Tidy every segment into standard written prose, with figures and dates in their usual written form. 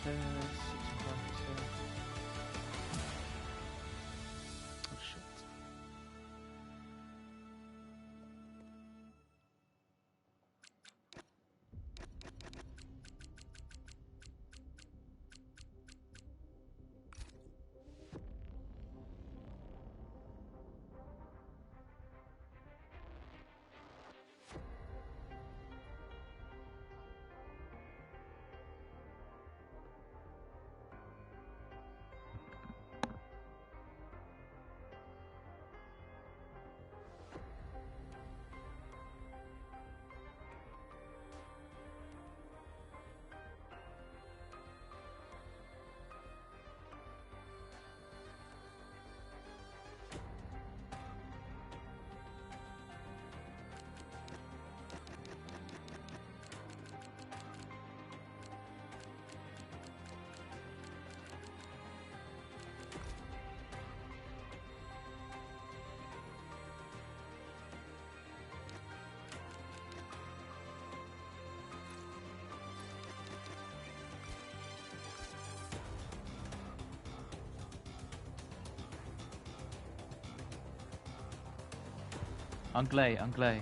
says 65%. Oh shit. Anglais, anglais.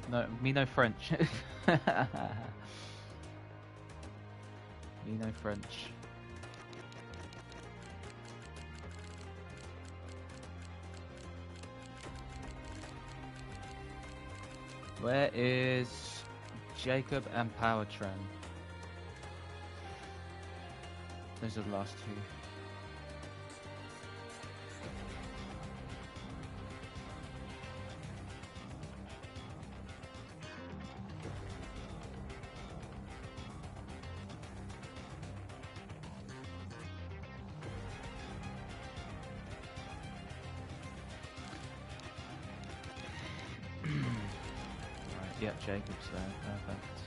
No, me no French. Me no French. Where is Jacob and Powertrain? Those are the last two. Right, yeah, Jacob's there. Perfect.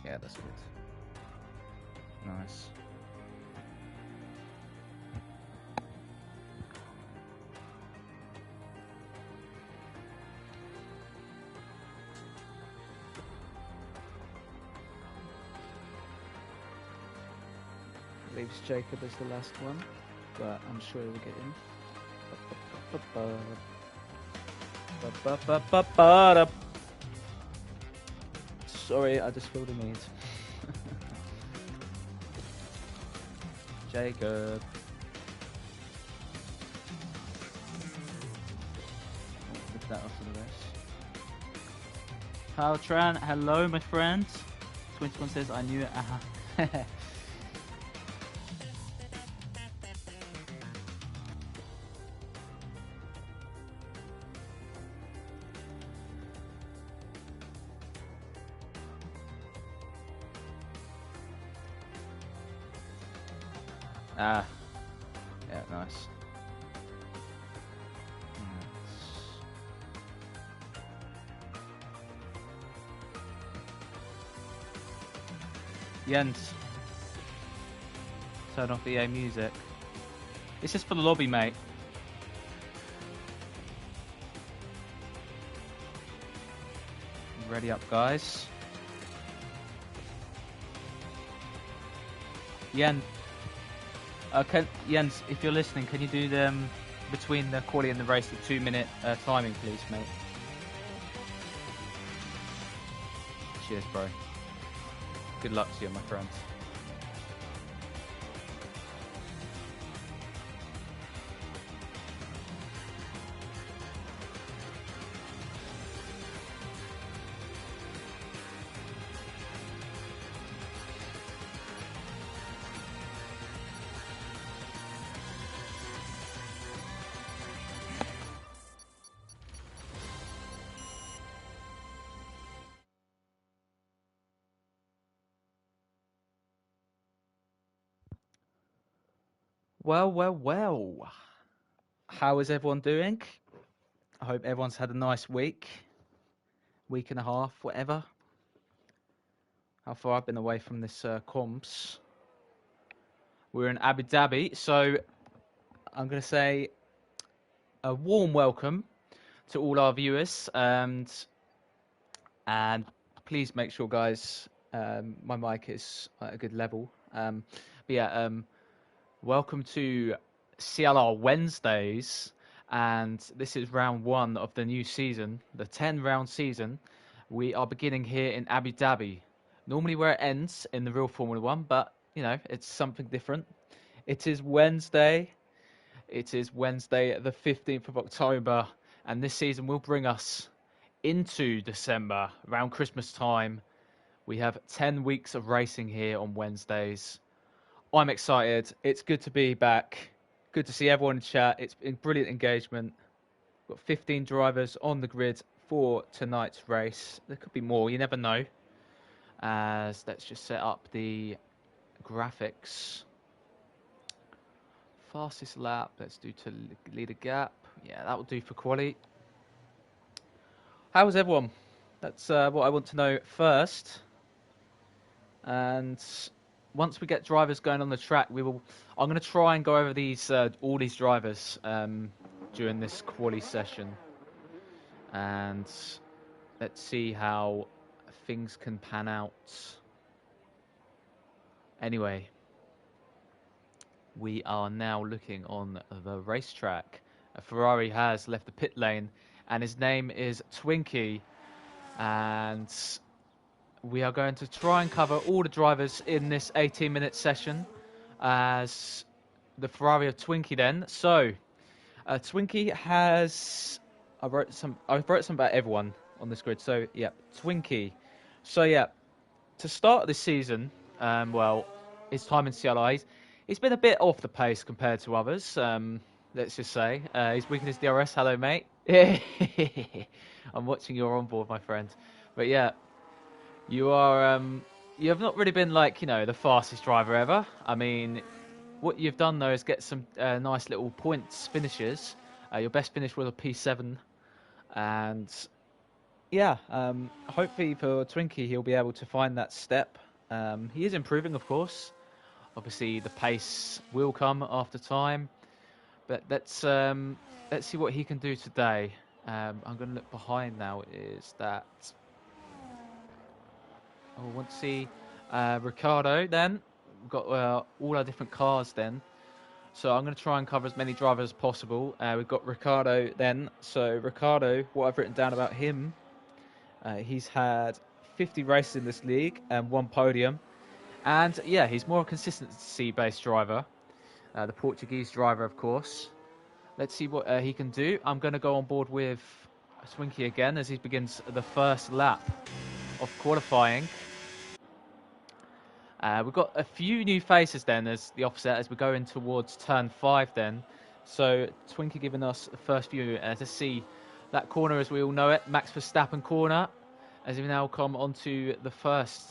Yeah, that's good. Nice. Leaves Jacob as the last one, but I'm sure he'll get in. Sorry, I just filled a need. Jacob. Lift that off to the rest. Powertran, hello my friend. 21 says I knew it. Ah, yeah, nice. Jens, turn off EA music. It's just for the lobby, mate. Ready up, guys. Jens, Jens, if you're listening, can you do them between the quali and the race at 2-minute timing, please, mate? Cheers, bro. Good luck to you, my friends. Well. How is everyone doing? I hope everyone's had a nice week and a half, whatever. How far I've been away from this comps. We're in Abu Dhabi, so I'm going to say a warm welcome to all our viewers, and please make sure, guys, my mic is at a good level. But yeah, welcome to CLR Wednesdays, and this is round 1 of the new season, the 10-round season. We are beginning here in Abu Dhabi, normally where it ends in the real Formula One, but you know, it's something different. It is Wednesday. It is Wednesday, the 15th of October, and this season will bring us into December, around Christmas time. We have 10 weeks of racing here on Wednesdays. I'm excited. It's good to be back. Good to see everyone in chat. It's been brilliant engagement. We've got 15 drivers on the grid for tonight's race. There could be more, you never know. As let's just set up the graphics. Fastest lap, let's do to lead a gap. Yeah, that will do for quali. How was everyone? That's what I want to know first. And once we get drivers going on the track, I'm going to try and go over these all these drivers during this quali session, and let's see how things can pan out. Anyway, we are now looking on the racetrack. A Ferrari has left the pit lane, and his name is Twinkie, and we are going to try and cover all the drivers in this 18-minute session as the Ferrari of Twinkie then. So, Twinkie has... I wrote some about everyone on this grid. So, yeah, Twinkie. So, yeah, to start this season, well, his time in CLI, he's been a bit off the pace compared to others, let's just say. He's weakness DRS. Hello, mate. I'm watching your onboard, my friend. But, yeah. You have not really been like, you know, the fastest driver ever. I mean, what you've done though is get some nice little points finishes. Your best finish was a P7, and yeah, hopefully for Twinkie he'll be able to find that step. He is improving, of course. Obviously, the pace will come after time, but let's see what he can do today. I'm going to look behind now. Is that? I want to see Ricardo then. We've got all our different cars then. So I'm going to try and cover as many drivers as possible. We've got Ricardo then. So Ricardo, what I've written down about him, he's had 50 races in this league and 1 podium. And yeah, he's more a consistency-based driver. The Portuguese driver, of course. Let's see what he can do. I'm going to go on board with Twinkie again as he begins the first lap of qualifying. We've got a few new faces then as the offset as we go in towards turn 5 then. So Twinkie giving us the first view to see that corner as we all know it, Max Verstappen corner, as we now come onto the first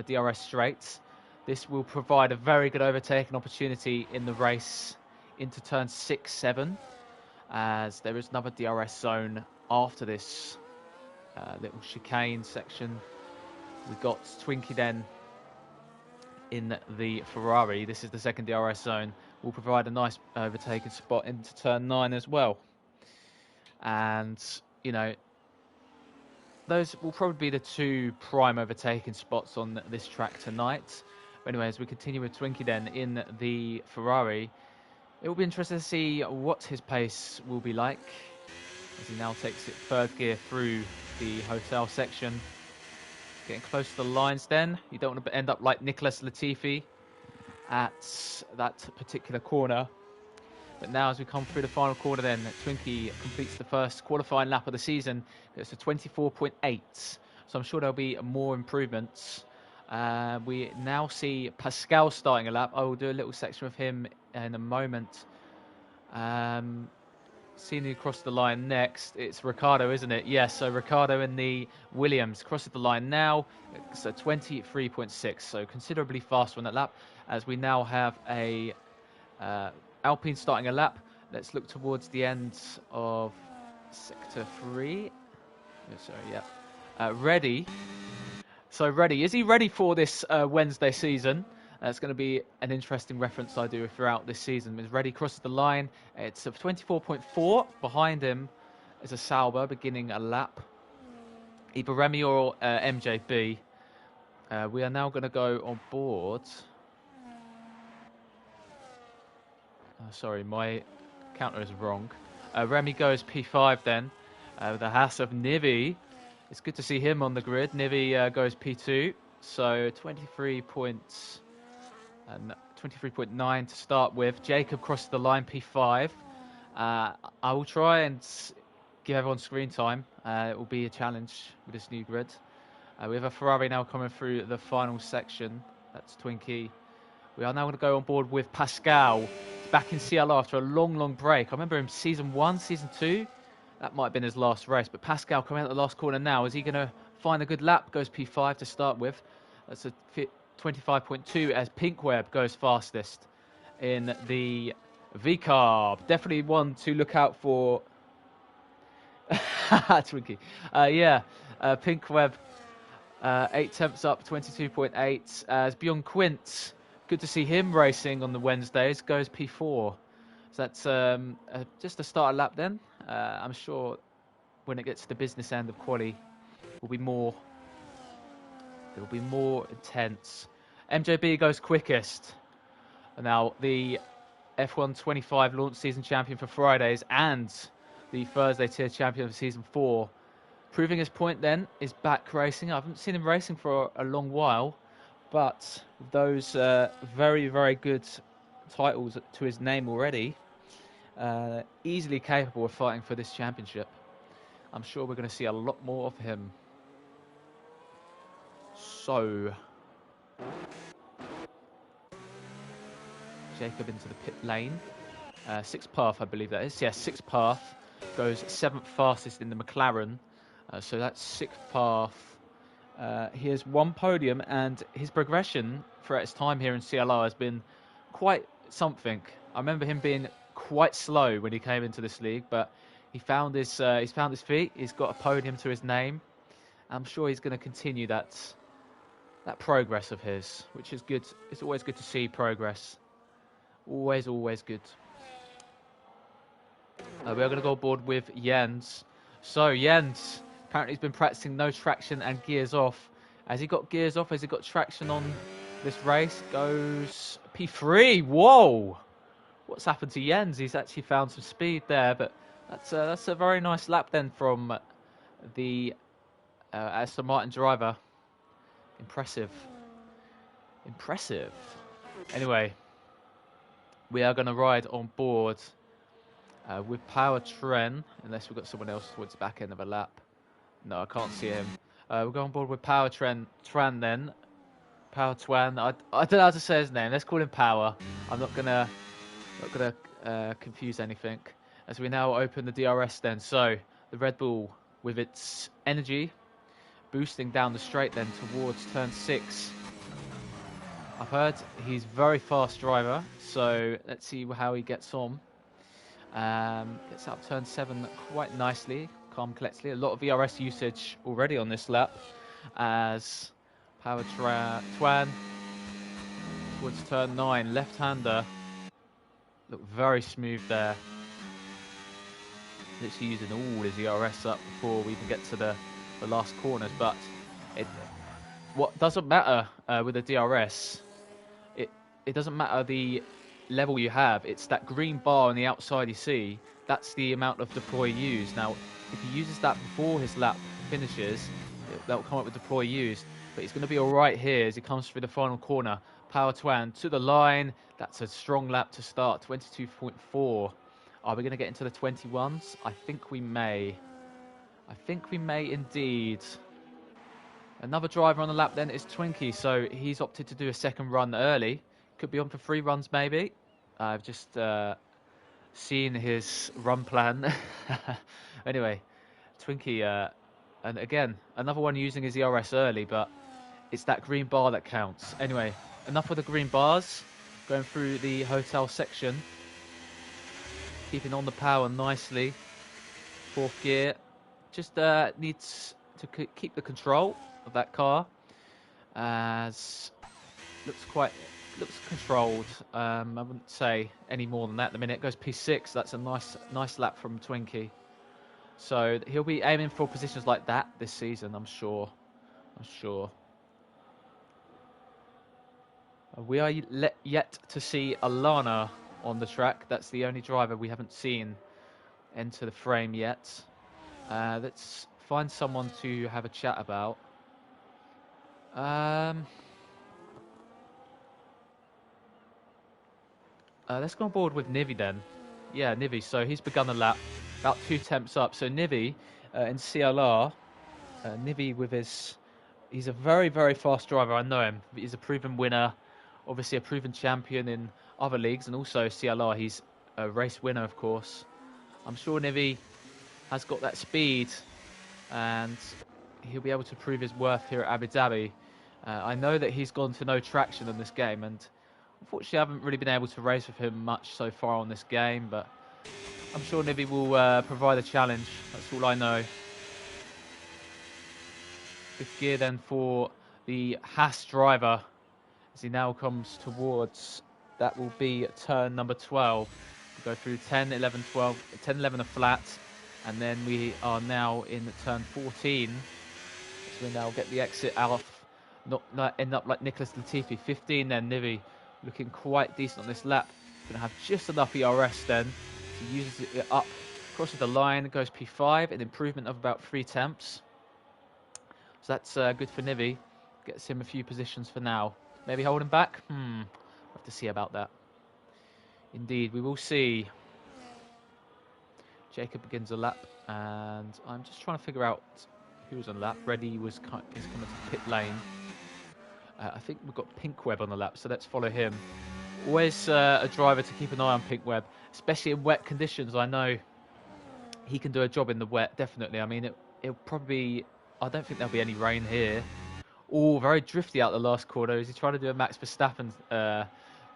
DRS straight. This will provide a very good overtaking opportunity in the race into turn 6, 7, as there is another DRS zone after this little chicane section. We've got Twinkie then in the Ferrari. This is the second DRS zone. Will provide a nice overtaking spot into turn 9 as well. And, you know, those will probably be the 2 prime overtaking spots on this track tonight. But anyway, as we continue with Twinkie then in the Ferrari, it will be interesting to see what his pace will be like as he now takes it 3rd gear through the hotel section. Getting close to the lines then. You don't want to end up like Nicholas Latifi at that particular corner. But now as we come through the final corner then, Twinkie completes the first qualifying lap of the season. It's a 24.8. So I'm sure there'll be more improvements. We now see Pascal starting a lap. I will do a little section with him in a moment. Seeing you across the line next, it's Ricardo, isn't it? Yes, so Ricardo in the Williams crosses the line now. It's a 23.6, so considerably faster on that lap. As we now have a Alpine starting a lap. Let's look towards the end of Sector 3. Sorry, yeah. Ready. So ready. Is he ready for this Wednesday season? It's going to be an interesting reference I do throughout this season. Is Ready crosses the line. It's a 24.4 behind him. is a Sauber beginning a lap. Either Remy or MJB. We are now going to go on board. Sorry, my counter is wrong. Remy goes P5 then. The house of Nivi. It's good to see him on the grid. Nivi goes P2. So 23 points and 23.9 to start with. Jacob crosses the line P5. I will try and give everyone screen time. It will be a challenge with this new grid. We have a Ferrari now coming through the final section. That's Twinkie. We are now going to go on board with Pascal. He's back in CLR after a long, long break. I remember him season 1, season 2. That might have been his last race. But Pascal coming out the last corner now. Is he going to find a good lap? Goes P5 to start with. That's a 25.2 as Pinkweb goes fastest in the V-Carb. Definitely one to look out for. Twinkie. Pinkweb. 8 tenths up, 22.8. As Bjorn Quint, good to see him racing on the Wednesdays, goes P4. So that's just a starter lap then. I'm sure when it gets to the business end of quali, it'll be more intense. MJB goes quickest. Now the F1 25 launch season champion for Fridays and the Thursday tier champion for season 4. Proving his point then, is back racing. I haven't seen him racing for a long while, but those very, very good titles to his name already, easily capable of fighting for this championship. I'm sure we're going to see a lot more of him. So, Jacob into the pit lane. 6th path, I believe that is. Yes, 6th path. Goes 7th fastest in the McLaren. So that's 6th path. He has 1 podium, and his progression throughout his time here in CLR has been quite something. I remember him being quite slow when he came into this league, but he's found his feet. He's got a podium to his name. I'm sure he's going to continue that progress of his, which is good. It's always good to see progress. Always, always good. We are going to go aboard with Jens. So Jens, apparently he's been practicing no traction and gears off. Has he got gears off? Has he got traction on this race? Goes P3. Whoa! What's happened to Jens? He's actually found some speed there, but that's a very nice lap then from the Aston Martin driver. Impressive. Impressive. Anyway, we are going to ride on board with Power Tren, unless we've got someone else towards the back end of a lap. No, I can't see him. We'll go on board with Power Tren then. Power Twan. I don't know how to say his name. Let's call him Power. I'm not gonna confuse anything. As we now open the DRS then. So the Red Bull with its energy boosting down the straight then towards turn 6. I've heard he's a very fast driver, so let's see how he gets on. Gets up turn 7 quite nicely, calm collectedly. A lot of VRS usage already on this lap as Power Twan towards turn 9. Left-hander look very smooth there. Literally using all his ERS up before we even get to the last corners. But what doesn't matter with the DRS, it doesn't matter the level you have. It's that green bar on the outside you see. That's the amount of deploy used. Now, if he uses that before his lap finishes, that will come up with deploy used. But he's going to be all right here as he comes through the final corner. Power Twan to the line. That's a strong lap to start. 22.4. Are we going to get into the 21s? I think we may. I think we may indeed. Another driver on the lap then is Twinkie. So he's opted to do a second run early. Could be on for 3 runs maybe. I've just seen his run plan. Anyway, Twinkie, and again, another one using his ERS early, but it's that green bar that counts. Anyway, enough with the green bars. Going through the hotel section. Keeping on the power nicely. 4th gear. Just needs to keep the control of that car. As looks controlled. I wouldn't say any more than that at the minute. It goes P6. That's a nice lap from Twinkie. So he'll be aiming for positions like that this season, I'm sure. We are yet to see Alana on the track. That's the only driver we haven't seen enter the frame yet. Let's find someone to have a chat about. Let's go on board with Nivi then. Yeah, Nivi. So he's begun the lap, about 2 temps up. So Nivi in CLR, Nivi with he's a very, very fast driver. I know him. He's a proven winner, obviously a proven champion in other leagues, and also CLR. He's a race winner, of course. I'm sure Nivi has got that speed, and he'll be able to prove his worth here at Abu Dhabi. I know that he's gone to no traction in this game, and unfortunately I haven't really been able to race with him much so far on this game, but I'm sure Nivi will provide a challenge. That's all I know. Fifth gear then for the Haas driver as he now comes towards, that will be turn number 12. We go through 10, 11, 12, 10, 11 are flat, and then we are now in turn 14. So we now get the exit out, not end up like Nicholas Latifi. 15 then, Nivi looking quite decent on this lap. Going to have just enough ERS then. He uses it up, crosses the line, goes P5, an improvement of about 3 temps. So that's good for Nivi. Gets him a few positions for now. Maybe hold him back? We'll have to see about that. Indeed, we will see. Jacob begins a lap, and I'm just trying to figure out who was on the lap. Reddy is coming to the pit lane. I think we've got Pinkweb on the lap, so let's follow him. Always a driver to keep an eye on Pinkweb, especially in wet conditions. I know he can do a job in the wet, definitely. I mean, it'll probably... I don't think there'll be any rain here. Oh, very drifty out the last corner. Is he trying to do a Max Verstappen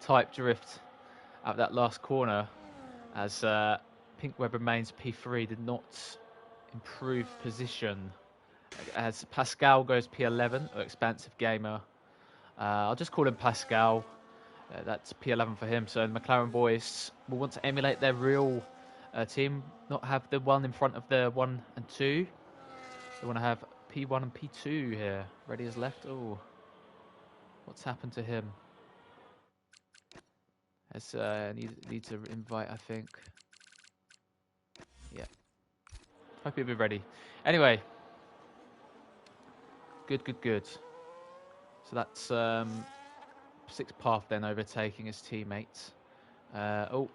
type drift out that last corner? As Pinkweb remains P3, did not improve position. As Pascal goes P11, or Expansive Gamer. I'll just call him Pascal. That's P11 for him. So the McLaren boys will want to emulate their real team, not have the one in front of the 1 and 2. They want to have P1 and P2 here. Reddy is left. Oh, what's happened to him? As need to invite, I think. Yeah. Hope he'll be ready. Anyway. Good. So that's 6th path then overtaking his teammates. We've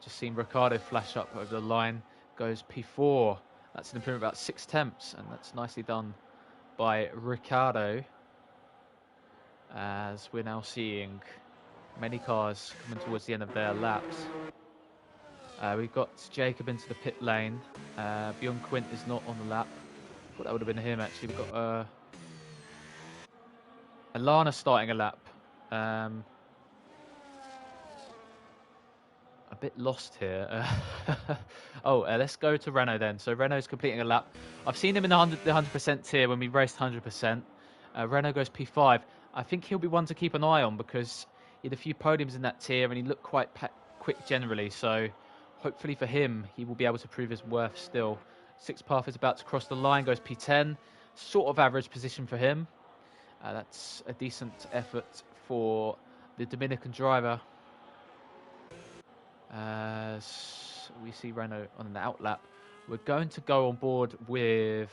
just seen Ricardo flash up over the line. Goes P4. That's an improvement of about 6 temps, and that's nicely done by Ricardo. As we're now seeing many cars coming towards the end of their laps. We've got Jacob into the pit lane. Bjorn Quint is not on the lap. Thought that would have been him actually. We've got Alana starting a lap. A bit lost here. Let's go to Renault then. So Renault's completing a lap. I've seen him in the 100% tier when we raced 100%. Renault goes P5. I think he'll be one to keep an eye on because he had a few podiums in that tier and he looked quite quick generally. So hopefully for him, he will be able to prove his worth still. 6th path is about to cross the line, goes P10. Sort of average position for him. That's a decent effort for the Dominican driver. As we see Renault on an out lap. We're going to go on board with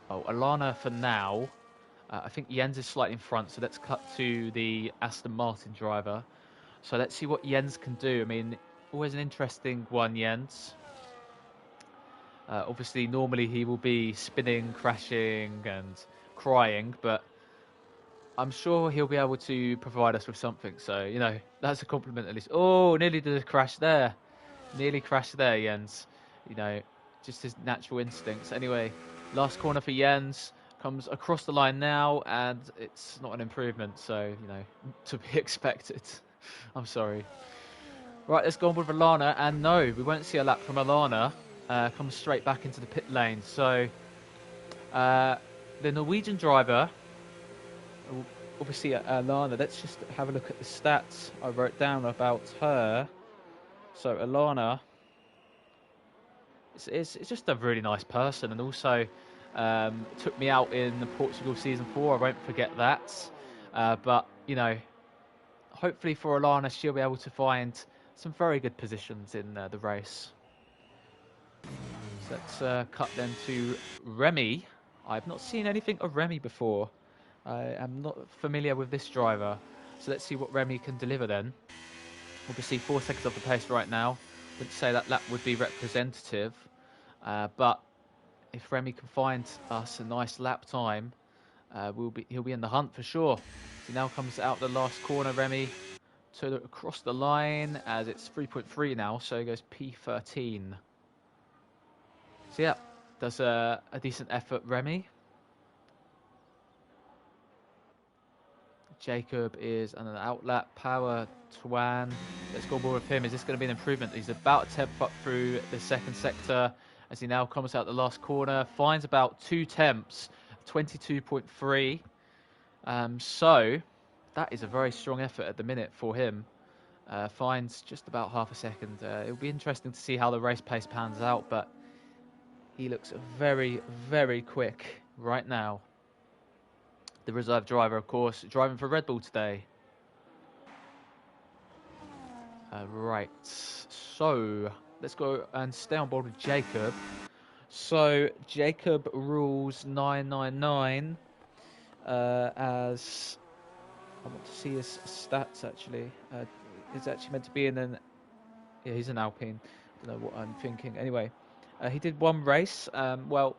Alana for now. I think Jens is slightly in front, so let's cut to the Aston Martin driver. So let's see what Jens can do. I mean, always an interesting one, Jens. Obviously, normally he will be spinning, crashing and crying, but I'm sure he'll be able to provide us with something. So, you know, that's a compliment at least. Oh, nearly did a crash there. Nearly crashed there, Jens. You know, just his natural instincts. Anyway, last corner for Jens. Comes across the line now, and it's not an improvement. So, you know, to be expected. I'm sorry. Right, let's go on with Alana. And no, we won't see a lap from Alana. Comes straight back into the pit lane. So, the Norwegian driver... Obviously, Alana, let's just have a look at the stats I wrote down about her. So, Alana it's just a really nice person, and also took me out in the Portugal season 4. I won't forget that. But you know, hopefully for Alana, she'll be able to find some very good positions in the race. So let's cut then to Remy. I've not seen anything of Remy before. I am not familiar with this driver. So let's see what Remy can deliver then. Obviously 4 seconds off the pace right now. Wouldn't say that lap would be representative. But if Remy can find us a nice lap time, he'll be in the hunt for sure. He now comes out the last corner, Remy, across the line, as it's 3.3 now, so he goes P13. So yeah, does a decent effort, Remy. Jacob is on an outlap. Power, Twan. Let's go more with him. Is this going to be an improvement? He's about to temp up through the second sector as he now comes out the last corner. Finds about 2 temps, 22.3. So that is a very strong effort at the minute for him. Finds just about half a second. It'll be interesting to see how the race pace pans out, but he looks very, very quick right now. The reserve driver, of course, driving for Red Bull today. Right, so let's go and stay on board with Jacob. So Jacob rules 999 as I want to see his stats actually. He's actually meant to be in an. Yeah, he's an Alpine. I don't know what I'm thinking. Anyway, he did 1 race. Well,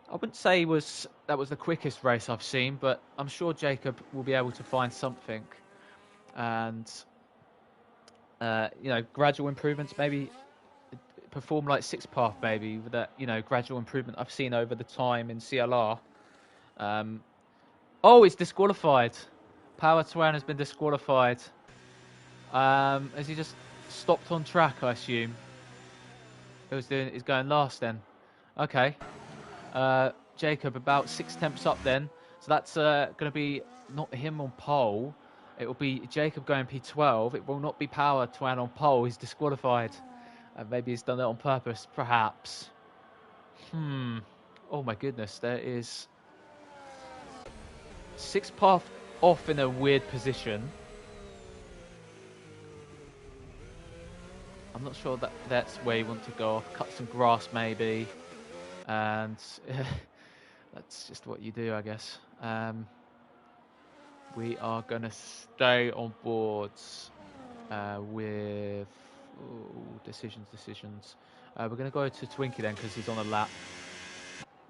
I wouldn't say that was the quickest race I've seen, but I'm sure Jacob will be able to find something. And, you know, gradual improvements, maybe perform like 6-path, maybe, with that, you know, gradual improvement I've seen over the time in CLR. Oh, he's disqualified. Power Twan has been disqualified. Has he just stopped on track, I assume? He's going last then. Okay. Jacob about 6 temps up then, so that's going to be not him on pole. It will be Jacob going P12. It will not be Power Twan on pole. He's disqualified. Maybe he's done that on purpose, perhaps. Oh my goodness, there is 6-path off in a weird position. I'm not sure that's where you want to go off. Cut some grass maybe. And that's just what you do, I guess. We are going to stay on board with decisions. We're going to go to Twinkie then because he's on a lap.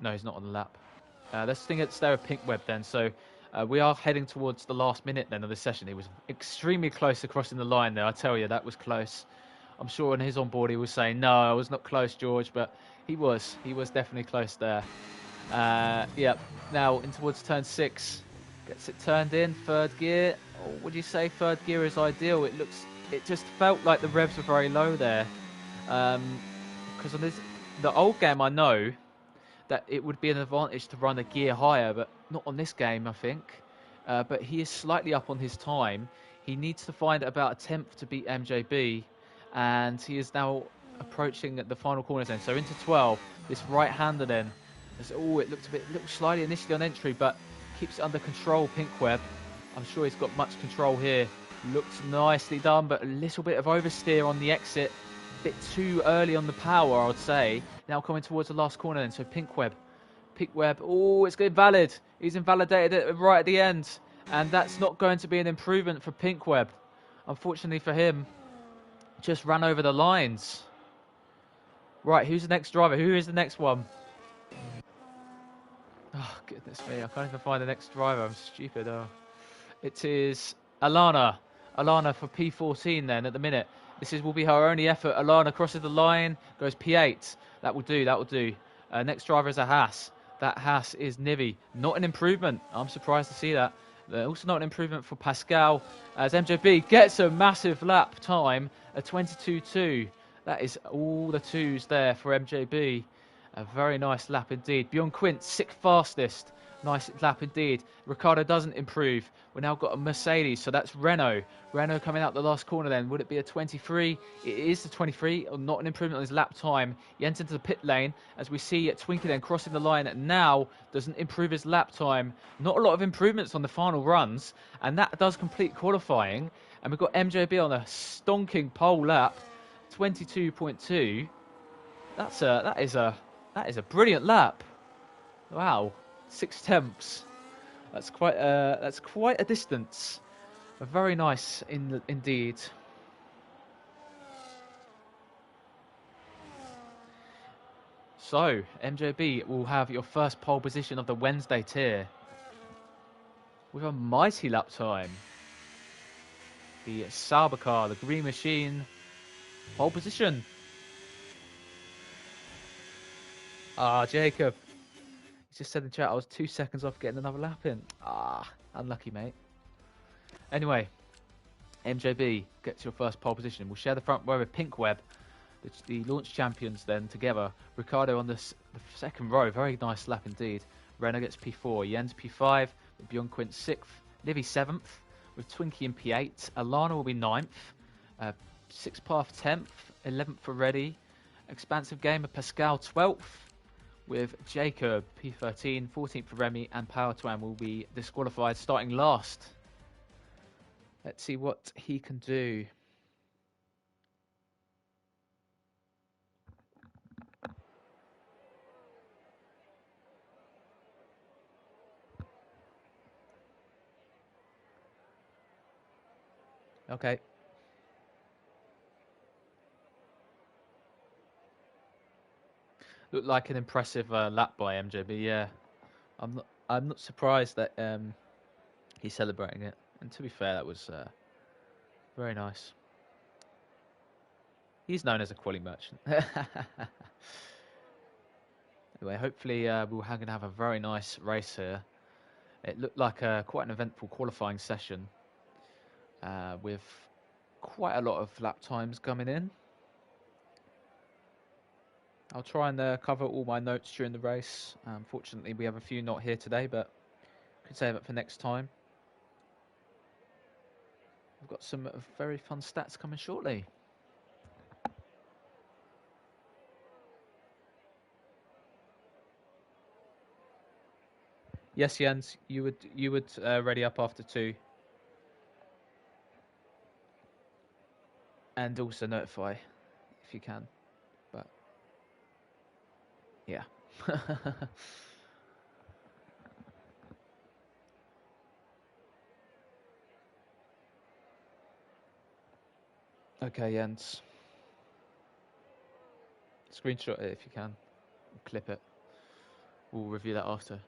No, he's not on the lap. Let's stay with Pink Web then. So we are heading towards the last minute then of the session. He was extremely close to crossing the line there. I tell you, that was close. I'm sure on his onboard he was saying, no, I was not close, George, but he was definitely close there. Yeah, now in towards turn 6, gets it turned in, 3rd gear. Or would you say 3rd gear is ideal? It just felt like the revs were very low there. Because on the old game I know that it would be an advantage to run a gear higher, but not on this game, I think. But he is slightly up on his time. He needs to find about a 10th to beat MJB. And he is now approaching the final corner then. So into 12, this right-hander then. It looked slightly initially on entry, but keeps it under control, Pinkweb. I'm sure he's got much control here. Looks nicely done, but a little bit of oversteer on the exit. A bit too early on the power, I would say. Now coming towards the last corner then. So Pinkweb, it's invalid. He's invalidated it right at the end. And that's not going to be an improvement for Pinkweb. Unfortunately for him. Just ran over the lines. Right, who's the next driver? Who is the next one? Oh, goodness me. I can't even find the next driver. I'm stupid. Oh. It is Alana. Alana for P14 then at the minute. Will be her only effort. Alana crosses the line, goes P8. That will do. Next driver is a Haas. That Haas is Nivi. Not an improvement. I'm surprised to see that. Also not an improvement for Pascal, as MJB gets a massive lap time, a 22.2. That is all the 2s there for MJB. A very nice lap indeed. Bjorn Quint, 6th fastest. Nice lap indeed. Ricardo doesn't improve. We've now got a Mercedes, so that's Renault. Renault coming out the last corner then. Would it be a 23? It is the 23, not an improvement on his lap time. He enters into the pit lane as we see Twinkie then crossing the line. Now doesn't improve his lap time. Not a lot of improvements on the final runs, and that does complete qualifying. And we've got MJB on a stonking pole lap, 22.2. That is a brilliant lap. Wow. 6 tenths. That's quite a distance. Very nice indeed. So MJB will have your first pole position of the Wednesday tier with a mighty lap time. The Sauber car, the Green Machine, pole position. Jacob. Just said in chat I was 2 seconds off getting another lap in. Unlucky, mate. Anyway, MJB gets your first pole position. We'll share the front row with Pinkweb, the launch champions then together. Ricardo on the second row. Very nice lap indeed. Renault gets P4. Jens P5. Bjorn Quint 6th. Livy 7th. With Twinkie in P8. Alana will be 9th. 6th Path 10th. 11th for Reddy. Expansive Gamer Pascal 12th. With Jacob, P13, 14th for Remy, and Powertwan will be disqualified, starting last. Let's see what he can do. Okay. Looked like an impressive lap by MJB. Yeah, I'm not surprised that he's celebrating it. And to be fair, that was very nice. He's known as a quality merchant. Anyway, hopefully we're going to have a very nice race here. It looked like quite an eventful qualifying session with quite a lot of lap times coming in. I'll try and cover all my notes during the race. Unfortunately, we have a few not here today, but could save it for next time. We've got some very fun stats coming shortly. Yes, Jens, you would ready up after 2, and also notify if you can. But yeah. Okay, Jens. Screenshot it if you can. Clip it. We'll review that after.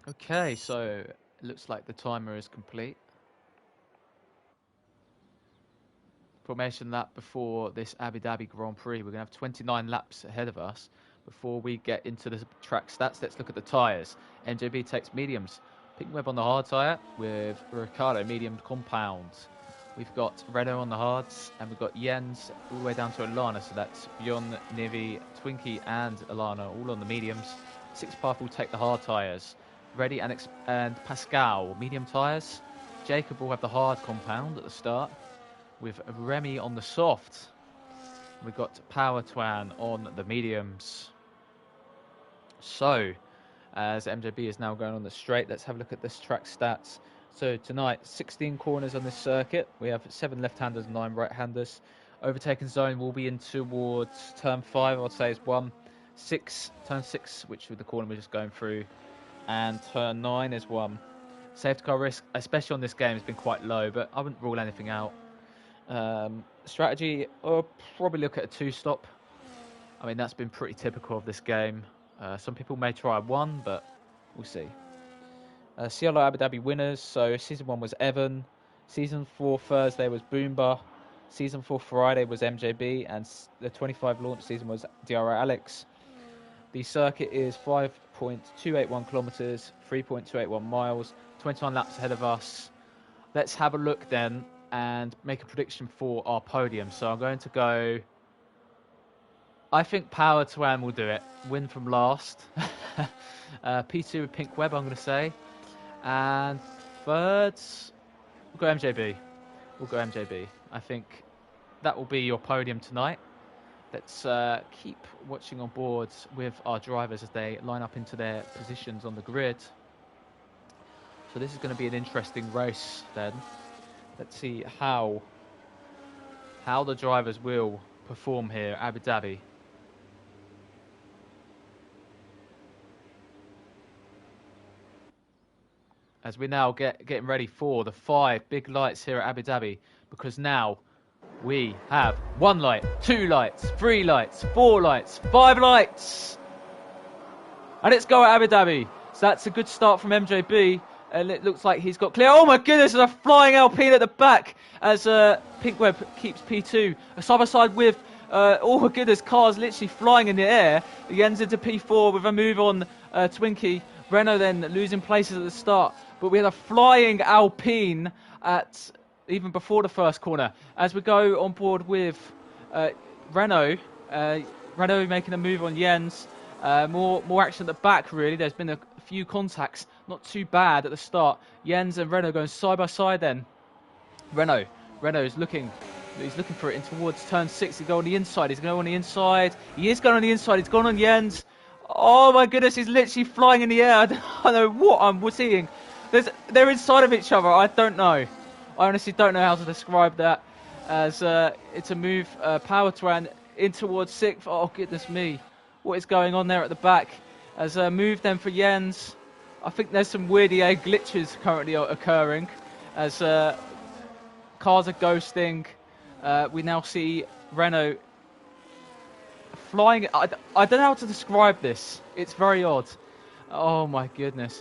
Okay, so it looks like the timer is complete. Formation lap before this Abu Dhabi Grand Prix. We're going to have 29 laps ahead of us before we get into the track stats. Let's look at the tyres. MJB takes mediums. Pinkweb on the hard tyre with Ricardo medium compound. We've got Renault on the hards, and we've got Jens all the way down to Alana. So that's Bjorn, Nivi, Twinkie, and Alana all on the mediums. 6th Path will take the hard tyres. Reddy and Pascal medium tyres. Jacob will have the hard compound at the start, with Remy on the soft. We've got Powertwan on the mediums. So, as MJB is now going on the straight, let's have a look at this track stats. So tonight, 16 corners on this circuit. We have 7 left-handers, 9 right-handers. Overtaking zone will be in towards turn 5, I'd say is 1. 6, turn 6, which with the corner we're just going through. And turn 9 is 1. Safety car risk, especially on this game, has been quite low, but I wouldn't rule anything out. Strategy, I'll probably look at a 2-stop. I mean, that's been pretty typical of this game. Some people may try 1, but we'll see. CLR Abu Dhabi winners. So Season 1 was Evan. Season 4 Thursday was Boomba. Season 4 Friday was MJB. And the 25 launch season was DRI Alex. The circuit is 5.281 kilometres, 3.281 miles, 21 laps ahead of us. let's have a look then and make a prediction for our podium. So I'm going to go... I think Power Tuan will do it. Win from last. P2 with Pink Web, I'm going to say. And third, we'll go MJB. We'll go MJB. I think that will be your podium tonight. Let's keep watching on board with our drivers as they line up into their positions on the grid. So this is going to be an interesting race then. Let's see how the drivers will perform here at Abu Dhabi. As we're now getting ready for the 5 big lights here at Abu Dhabi, because now we have 1 light, 2 lights, 3 lights, 4 lights, 5 lights, and it's go at Abu Dhabi. So that's a good start from MJB, and it looks like he's got clear. Oh my goodness, there's a flying Alpine at the back as Pinkweb keeps P2 side by side with. Oh my goodness, cars literally flying in the air. Jens into P4 with a move on Twinkie. Renault then losing places at the start, but we had a flying Alpine at even before the first corner. As we go on board with Renault, Renault making a move on Jens. More action at the back really. There's been a few contacts, not too bad at the start. Jens and Renault going side by side then. Renault is looking. He's looking for it in towards turn 6. He's going on the inside. He's going on the inside. He is going on the inside. He's gone on Jens. Oh my goodness, he's literally flying in the air. I don't know what I'm seeing. They're inside of each other. I don't know. I honestly don't know how to describe that. As it's a move, Power Tuan in towards 6th. Oh goodness me, what is going on there at the back? As a move then for Jens. I think there's some weird EA glitches currently occurring. As cars are ghosting. We now see Renault flying. I don't know how to describe this. It's very odd. Oh my goodness.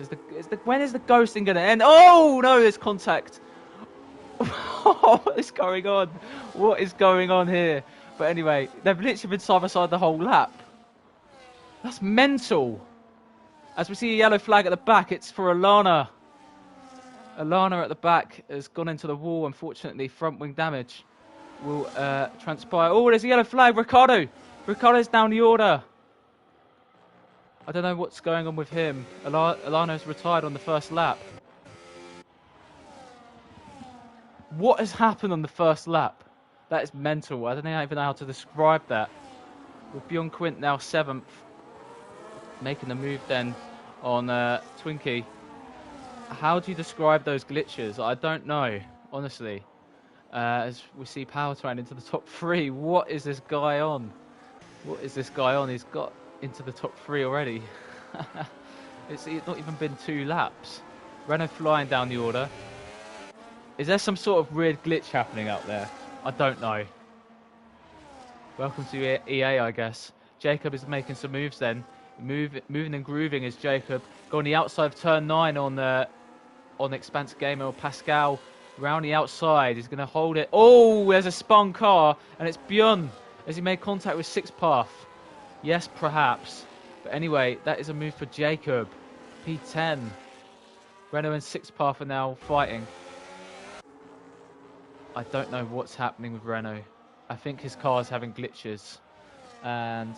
When is the ghosting going to end? Oh no, there's contact. What is going on? What is going on here? But anyway, they've literally been side by side the whole lap. That's mental. As we see a yellow flag at the back, it's for Alana. Alana at the back has gone into the wall. Unfortunately, front wing damage will transpire. Oh, there's a yellow flag. Ricardo's down the order. I don't know what's going on with him. Alano's retired on the first lap. What has happened on the first lap? That is mental. I don't even know how to describe that. With Bjorn Quint now 7th. Making the move then on Twinkie. How do you describe those glitches? I don't know, honestly. As we see Power Tuan into the top 3. What is this guy on? What is this guy on? He's got into the top 3 already. It's not even been 2 laps. Renault flying down the order. Is there some sort of weird glitch happening out there? I don't know. Welcome to EA, I guess. Jacob is making some moves then. Moving and grooving is Jacob. Going the outside of turn 9 on Expanse Gamer or Pascal. Round the outside, he's going to hold it. Oh, there's a spun car, and it's Bjorn as he made contact with 6th Path. Yes, perhaps. But anyway, that is a move for Jacob. P10. Renault and 6th Path are now fighting. I don't know what's happening with Renault. I think his car is having glitches. And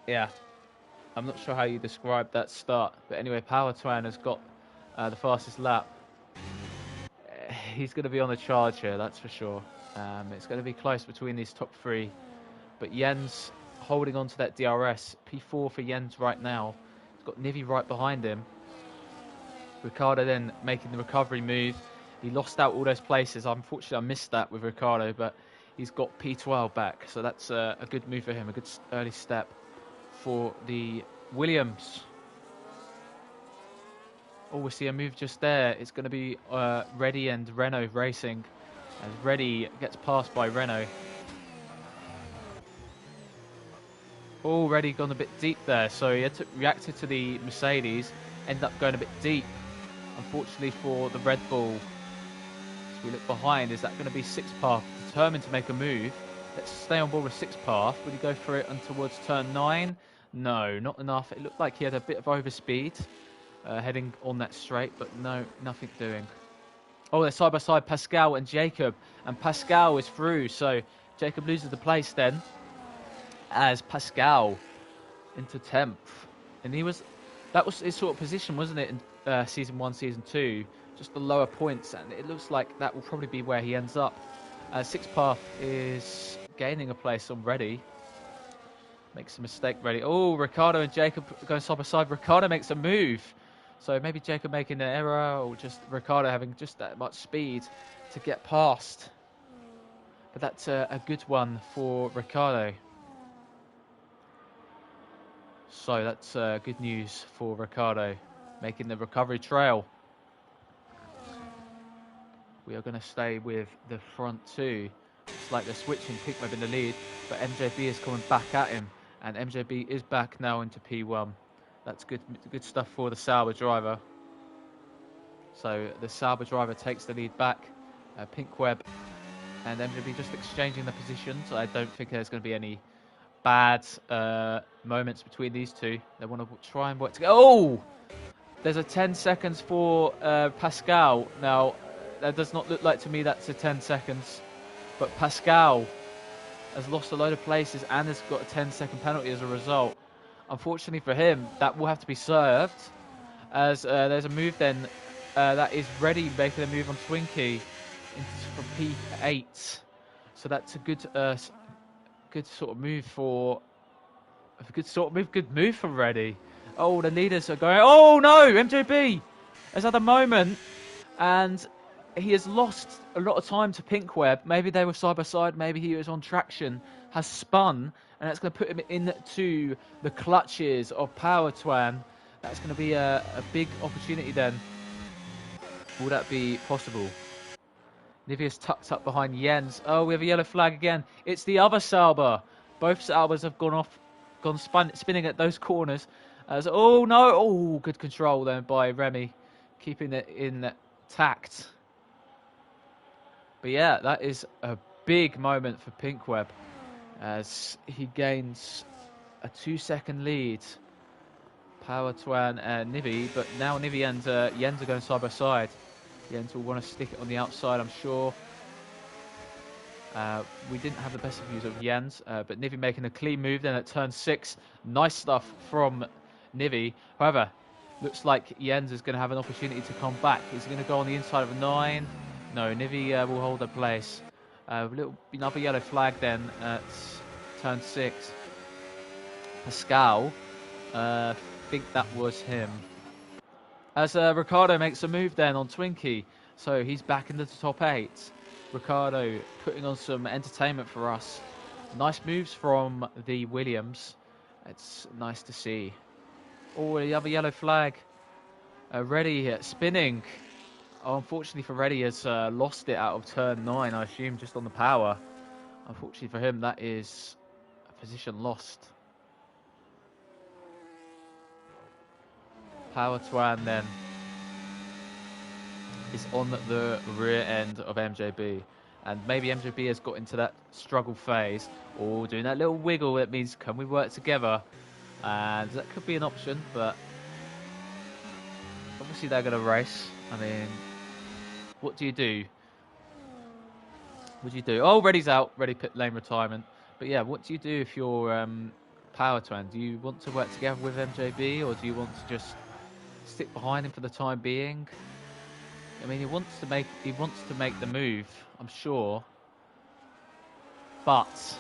yeah, I'm not sure how you describe that start. But anyway, Power Tuan has got the fastest lap. He's going to be on the charge here, that's for sure. It's going to be close between these top 3. But Jens holding on to that DRS. P4 for Jens right now. He's got Nivi right behind him. Ricardo then making the recovery move. He lost out all those places. Unfortunately, I missed that with Ricardo, but he's got P12 back. So that's a good move for him, a good early step for the Williams. Oh, we see a move just there. It's going to be Reddy and Renault racing. As Reddy gets passed by Renault. Oh, Reddy gone a bit deep there. So he had to react to the Mercedes. Ended up going a bit deep. Unfortunately for the Red Bull. As we look behind, is that going to be 6th Path? Determined to make a move. Let's stay on board with 6th Path. Would he go for it on towards turn 9? No, not enough. It looked like he had a bit of overspeed. heading on that straight, but no, nothing doing. Oh, they're side by side, Pascal and Jacob, and Pascal is through, so Jacob loses the place then, as Pascal into 10th, and that was his sort of position, wasn't it, in season 1, season 2, just the lower points, and it looks like that will probably be where he ends up. Sixth Path is gaining a place already. Makes a mistake ready. Oh, Ricardo and Jacob going side by side. Ricardo makes a move. So maybe Jacob making an error, or just Ricardo having just that much speed to get past. But that's a good one for Ricardo. So that's good news for Ricardo, making the recovery trail. We are going to stay with the front two. It's like they're switching, Pinkweb in the lead, but MJB is coming back at him. And MJB is back now into P1. That's good stuff for the Sauber driver. So the Sauber driver takes the lead back. Pinkweb and MJB just exchanging the positions. I don't think there's going to be any bad moments between these two. They want to try and work together. Oh! There's a 10 seconds for Pascal. Now, that does not look like to me that's a 10 seconds. But Pascal has lost a load of places and has got a 10-second penalty as a result. Unfortunately for him, that will have to be served, as there's a move then that is ready, making a move on Twinkie from P8. So that's a good sort of move for good move for Reddy. Oh, the leaders are going. Oh no, MJB has had a moment, and he has lost a lot of time to Pinkweb. Maybe they were side by side. Maybe he was on traction. Has spun, and that's going to put him into the clutches of Power Twan. That's going to be a big opportunity then. Will that be possible? Nivia's tucked up behind Jens. Oh, we have a yellow flag again. It's the other Sauber. Both Saubers have gone spinning at those corners. Oh no! Oh, good control then by Remy, keeping it intact. But yeah, that is a big moment for Pinkweb as he gains a 2-second lead. Power Twan and Nivi, but now Nivi and Jens are going side by side. Jens will want to stick it on the outside, I'm sure. We didn't have the best of views of Jens, but Nivi making a clean move then at turn 6. Nice stuff from Nivi. However, looks like Jens is going to have an opportunity to come back. He's going to go on the inside of 9. No, Nivi will hold a place. Another yellow flag then at turn 6. Pascal, think that was him. As Ricardo makes a move then on Twinkie. So he's back into the top 8. Ricardo putting on some entertainment for us. Nice moves from the Williams. It's nice to see. Oh, the other yellow flag. Reddy spinning. Oh, unfortunately for Reddy, has lost it out of turn 9, I assume, just on the power. Unfortunately for him, that is a position lost. Power Twan then is on the rear end of MJB. And maybe MJB has got into that struggle phase. Or doing that little wiggle that means, can we work together? And that could be an option, but obviously they're going to race. I mean, what do you do? What do you do? Oh, Reddy's out. Reddy pit lane retirement. But yeah, what do you do if you're Power Twan? Do you want to work together with MJB, or do you want to just stick behind him for the time being? I mean, he wants to make the move, I'm sure. But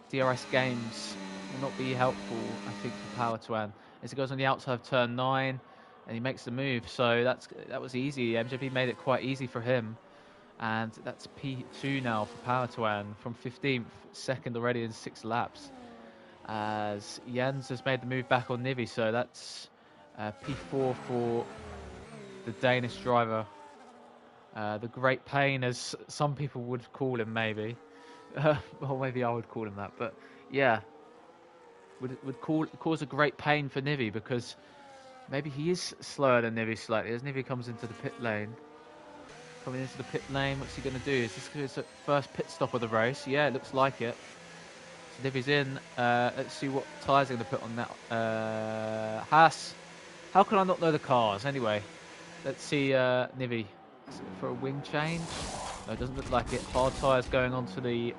DRS games will not be helpful, I think, for Power Twan, as he goes on the outside of turn 9 and he makes the move. So that was easy. MJP made it quite easy for him, and that's P2 now for Power Twan from 15th, second already in 6 laps. As Jens has made the move back on Nivi, so that's P4 for the Danish driver. The Great Pain, as some people would call him, maybe. Or maybe I would call him that, but yeah, would cause a great pain for Nivi, because maybe he is slower than Nivi slightly. As Nivi comes into the pit lane, what's he going to do? Is this his first pit stop of the race? Yeah, it looks like it. So Nivi's in. Let's see what tyres they're going to put on that. Haas How can I not know the cars? Anyway, let's see Nivi for a wing change. No, it doesn't look like it. Hard tyres going on to the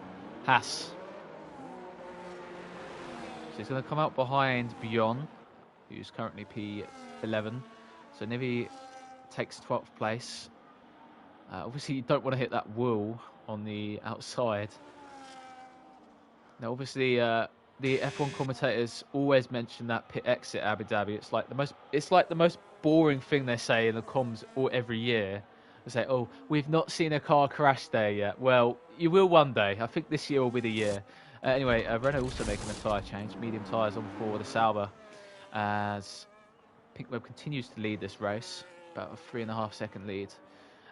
Haas. So he's going to come out behind Bjorn, who's currently P11. So Nivi takes 12th place. Obviously, you don't want to hit that wall on the outside. Now, obviously, the F1 commentators always mention that pit exit Abu Dhabi. It's like the most boring thing they say in the comms every year. They say, "Oh, we've not seen a car crash there yet." Well, you will one day. I think this year will be the year. Anyway, Renault also making a tyre change. Medium tyres on for the Sauber as Pinkweb continues to lead this race, about a 3.5 second lead.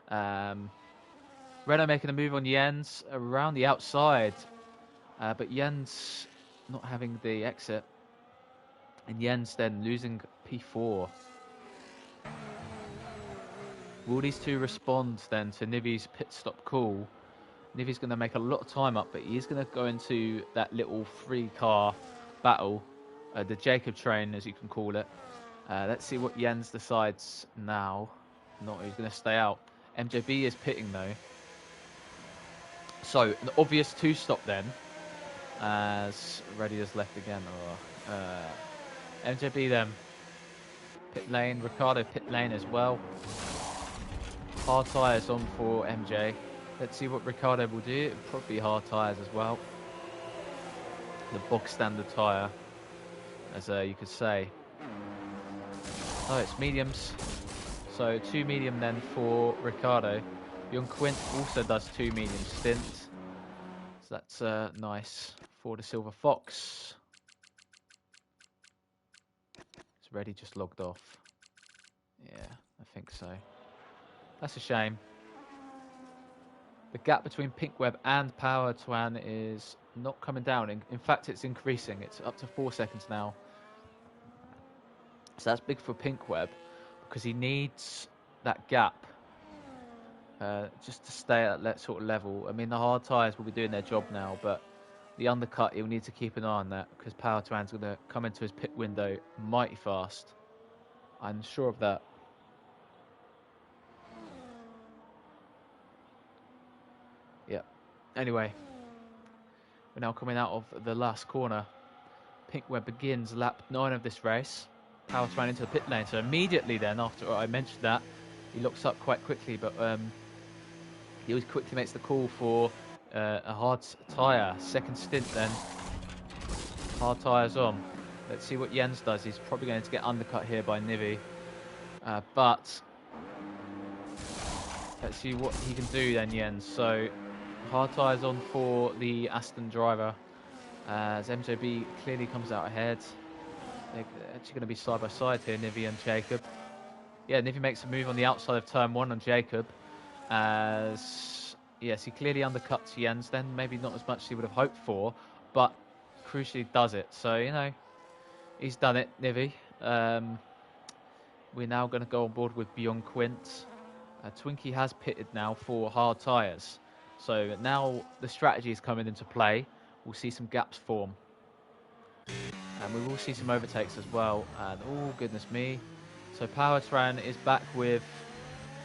Renault making a move on Jens around the outside, but Jens not having the exit, and Jens then losing P4. Will these two respond then to Nivi's pit stop call? Nivi's going to make a lot of time up, but he's going to go into that little 3-car battle, the Jacob train, as you can call it. Let's see what Jens decides now. Not he's going to stay out. MJB is pitting though. So an obvious 2-stop then, as Reddy has left again. MJB then pit lane. Ricardo pit lane as well. Hard tyres on for MJ. Let's see what Ricardo will do. It'll probably hard tyres as well. The box standard tyre, as you could say. Oh, it's mediums. So 2 medium then for Ricardo. Young Quint also does 2 medium stints. So that's nice for the Silver Fox. It's Reddy just logged off. Yeah, I think so. That's a shame. The gap between Pinkweb and Power Twan is not coming down. In fact, it's increasing. It's up to 4 seconds now. So that's big for Pinkweb because he needs that gap just to stay at that sort of level. I mean, the hard tyres will be doing their job now, but the undercut, he'll need to keep an eye on that because Power Twan's going to come into his pit window mighty fast. I'm sure of that. Yeah. Anyway, we're now coming out of the last corner. Pinkweb begins lap 9 of this race. Power Twan into the pit lane. So immediately then, after I mentioned that, he looks up quite quickly, but he always quickly makes the call for a hard tyre. Second stint then. Hard tyres on. Let's see what Jens does. He's probably going to get undercut here by Nivi. But let's see what he can do then, Jens. So hard tyres on for the Aston driver. As MJB clearly comes out ahead. They're actually going to be side by side here, Nivi and Jacob. Yeah, Nivi makes a move on the outside of turn 1 on Jacob. As yes, he clearly undercuts Jens then. Maybe not as much as he would have hoped for, but crucially does it. So, you know, he's done it, Nivi. We're now going to go on board with Bjorn Quint. Twinkie has pitted now for hard tyres. So now the strategy is coming into play. We'll see some gaps form. And we will see some overtakes as well. And oh, goodness me. So Power Twan is back with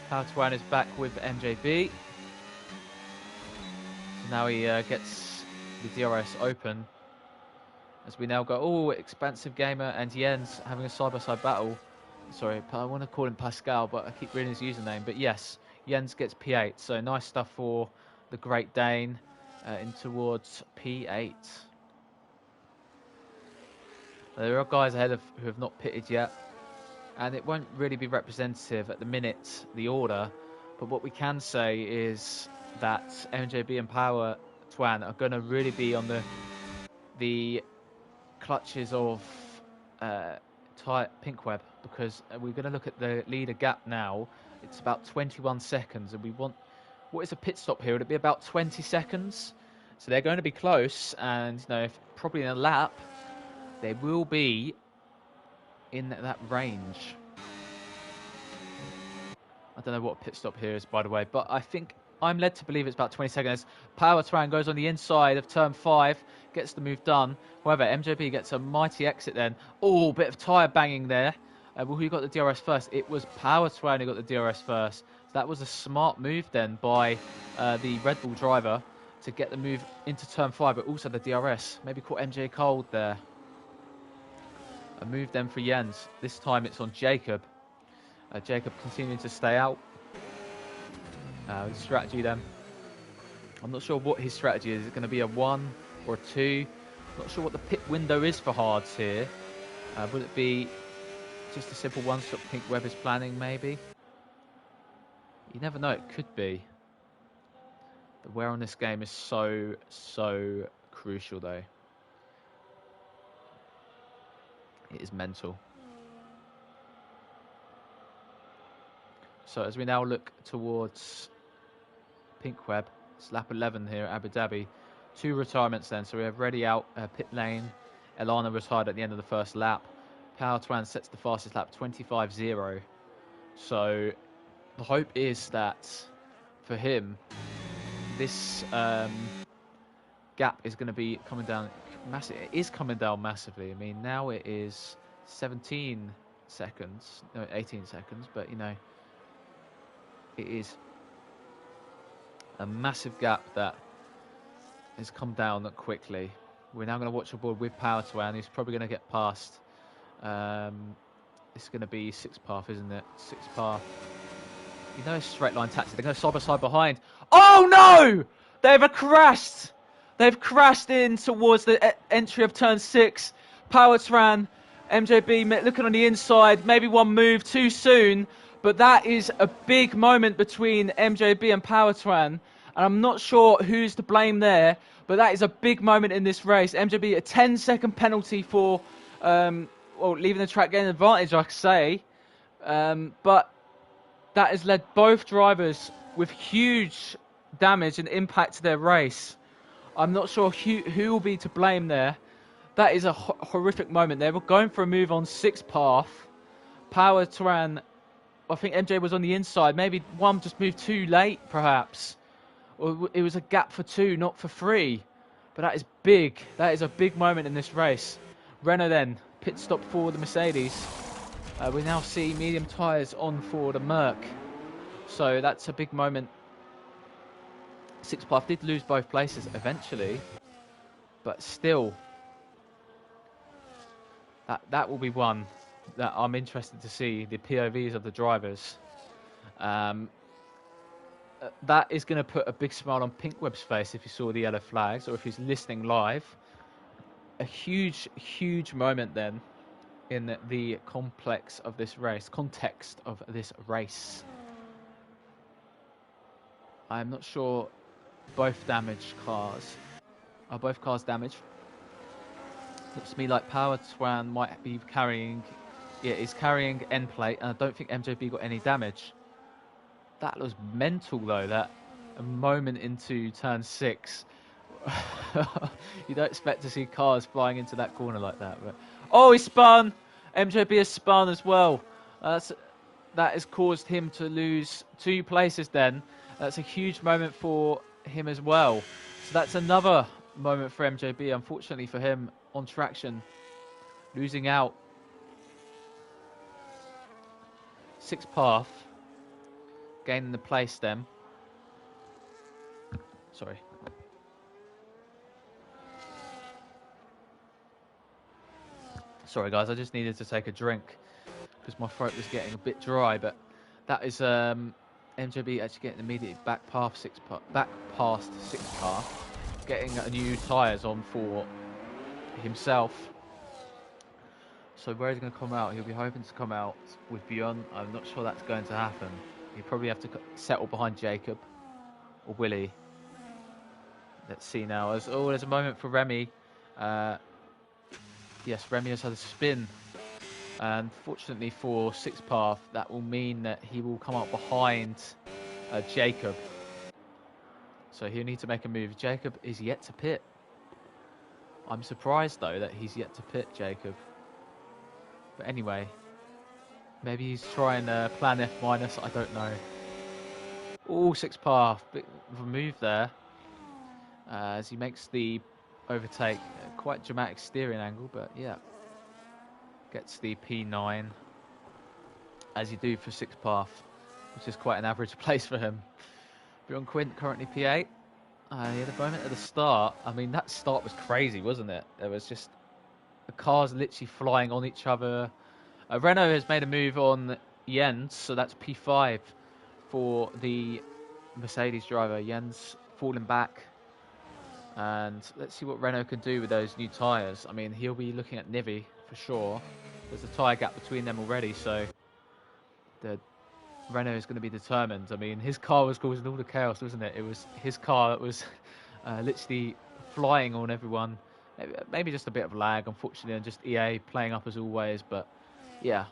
MJB. Now he gets the DRS open. As we now go, oh, Expansive Gamer and Jens having a side-by-side battle. Sorry, I want to call him Pascal, but I keep reading his username. But yes, Jens gets P8. So nice stuff for the Great Dane in towards P8. There are guys ahead who have not pitted yet, and it won't really be representative at the minute, the order, but what we can say is that MJB and Power Twan are going to really be on the clutches of Pinkweb, because we're going to look at the leader gap now. It's about 21 seconds, and we want, what is a pit stop here? Would it be about 20 seconds? So they're going to be close, and you know, probably in a lap, they will be in that range. I don't know what pit stop here is, by the way, but I think I'm led to believe it's about 20 seconds. Power Twan goes on the inside of turn 5, gets the move done. However, MJB gets a mighty exit then. Oh, bit of tyre banging there. Well, who got the DRS first? It was Power Twan who got the DRS first. So that was a smart move then by the Red Bull driver to get the move into turn 5, but also the DRS. Maybe caught MJ cold there. A move then for Jens. This time it's on Jacob. Jacob continuing to stay out. Strategy then. I'm not sure what his strategy is. Is it going to be a 1 or a 2? Not sure what the pit window is for hards here. Would it be just a simple one-stop Pink Web is planning, maybe? You never know, it could be. The wear on this game is so crucial, though. It is mental. So as we now look towards Pink Web, it's lap 11 here at Abu Dhabi. 2 retirements then. So we have Reddy out, pit lane. Elana retired at the end of the first lap. Power Twan sets the fastest lap, 25.0. So the hope is that for him, this gap is going to be coming down massive. It is coming down massively. I mean, now it is 17 seconds, no, 18 seconds, but you know, it is a massive gap that has come down quickly. We're now going to watch a board with Power Twan. He's probably going to get past. It's going to be 6 path, isn't it? 6 path. You know, straight line taxi. They're going side by side behind. Oh no! They've crashed. They've crashed in towards the entry of turn 6. Power Twan, MJB looking on the inside. Maybe one move too soon, but that is a big moment between MJB and Power Twan. And I'm not sure who's to blame there, but that is a big moment in this race. MJB, a 10-second penalty for leaving the track, getting an advantage, I could say. But that has led both drivers with huge damage and impact to their race. I'm not sure who will be to blame there. That is a horrific moment. They were going for a move on 6 path. Power Twan, I think MJ was on the inside. Maybe one just moved too late, perhaps. Or it was a gap for 2, not for 3. But that is big. That is a big moment in this race. Renault then, pit stop for the Mercedes. We now see medium tyres on for the Merc. So that's a big moment. 6 path did lose both places eventually. But still, that will be one that I'm interested to see, the POVs of the drivers. That is going to put a big smile on Pink Web's face if he saw the yellow flags, or if he's listening live. A huge moment then in the context of this race. I'm not sure both damaged cars. Are both cars damaged? Looks to me like Power Twan might be carrying, is carrying end plate, and I don't think MJB got any damage. That was mental though, that a moment into turn 6. You don't expect to see cars flying into that corner like that. But oh, he spun! MJB has spun as well. That has caused him to lose 2 places then. That's a huge moment for him as well. So that's another moment for MJB, unfortunately for him, on traction. Losing out. 6 path. Gaining the place then. Sorry. Sorry guys, I just needed to take a drink because my throat was getting a bit dry, but that is MJB actually getting immediately back past 6 path, getting new tyres on for himself. So where is he going to come out? He'll be hoping to come out with Bjorn. I'm not sure that's going to happen. He'll probably have to settle behind Jacob or Willie. Let's see now. There's a moment for Remy. Yes, Remy has had a spin. And fortunately for 6 path, that will mean that he will come up behind Jacob. So he'll need to make a move. Jacob is yet to pit. I'm surprised though that he's yet to pit, Jacob. But anyway, maybe he's trying plan F minus, I don't know. Oh, 6 path, bit of a move there. As he makes the overtake, quite dramatic steering angle, but yeah. Gets the P9. as you do for sixth path, which is quite an average place for him. Bjorn Quint currently P8. At the moment at the start, I mean, that start was crazy, wasn't it? There was just the cars literally flying on each other. Renault has made a move on Jens, so that's P5 for the Mercedes driver. Jens falling back. And let's see what Renault can do with those new tyres. I mean, he'll be looking at Nivi for sure. There's a tyre gap between them already, so the Renault is going to be determined. I mean, his car was causing all the chaos, wasn't it? It was his car that was literally flying on everyone. Maybe just a bit of lag, unfortunately, and just EA playing up as always. But yeah,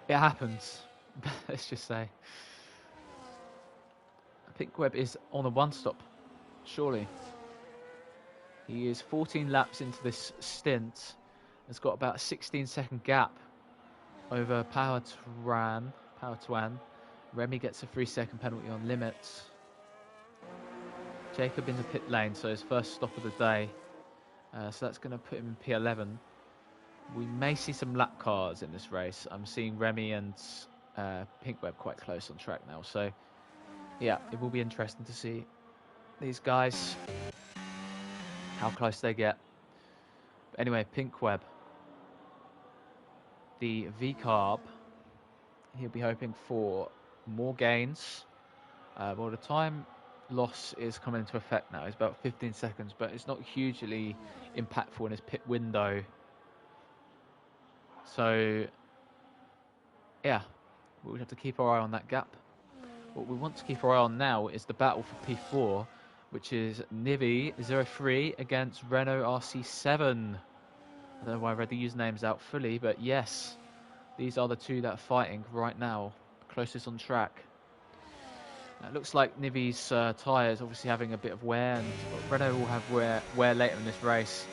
it happens. Let's just say. Pinkweb is on a one-stop, surely. He is 14 laps into this stint. Has got about a 16-second gap over Power Tuan. Remy gets a 3-second penalty on limits. Jacob in the pit lane, so his first stop of the day. So that's going to put him in P11. We may see some lap cars in this race. I'm seeing Remy and Pinkweb quite close on track now. So, yeah, it will be interesting to see these guys, how close they get. But anyway, Pinkweb, the V-carb, he'll be hoping for more gains. Well, the time loss is coming into effect now. It's about 15 seconds, but it's not hugely impactful in his pit window. So, yeah, we'll have to keep our eye on that gap. What we want to keep our eye on now is the battle for P4, which is Nivi 03 against Renault RC7. I don't know why I read the usernames out fully, but yes, these are the two that are fighting right now, closest on track. It looks like Nivi's tyres obviously having a bit of wear, and Renault will have wear later in this race.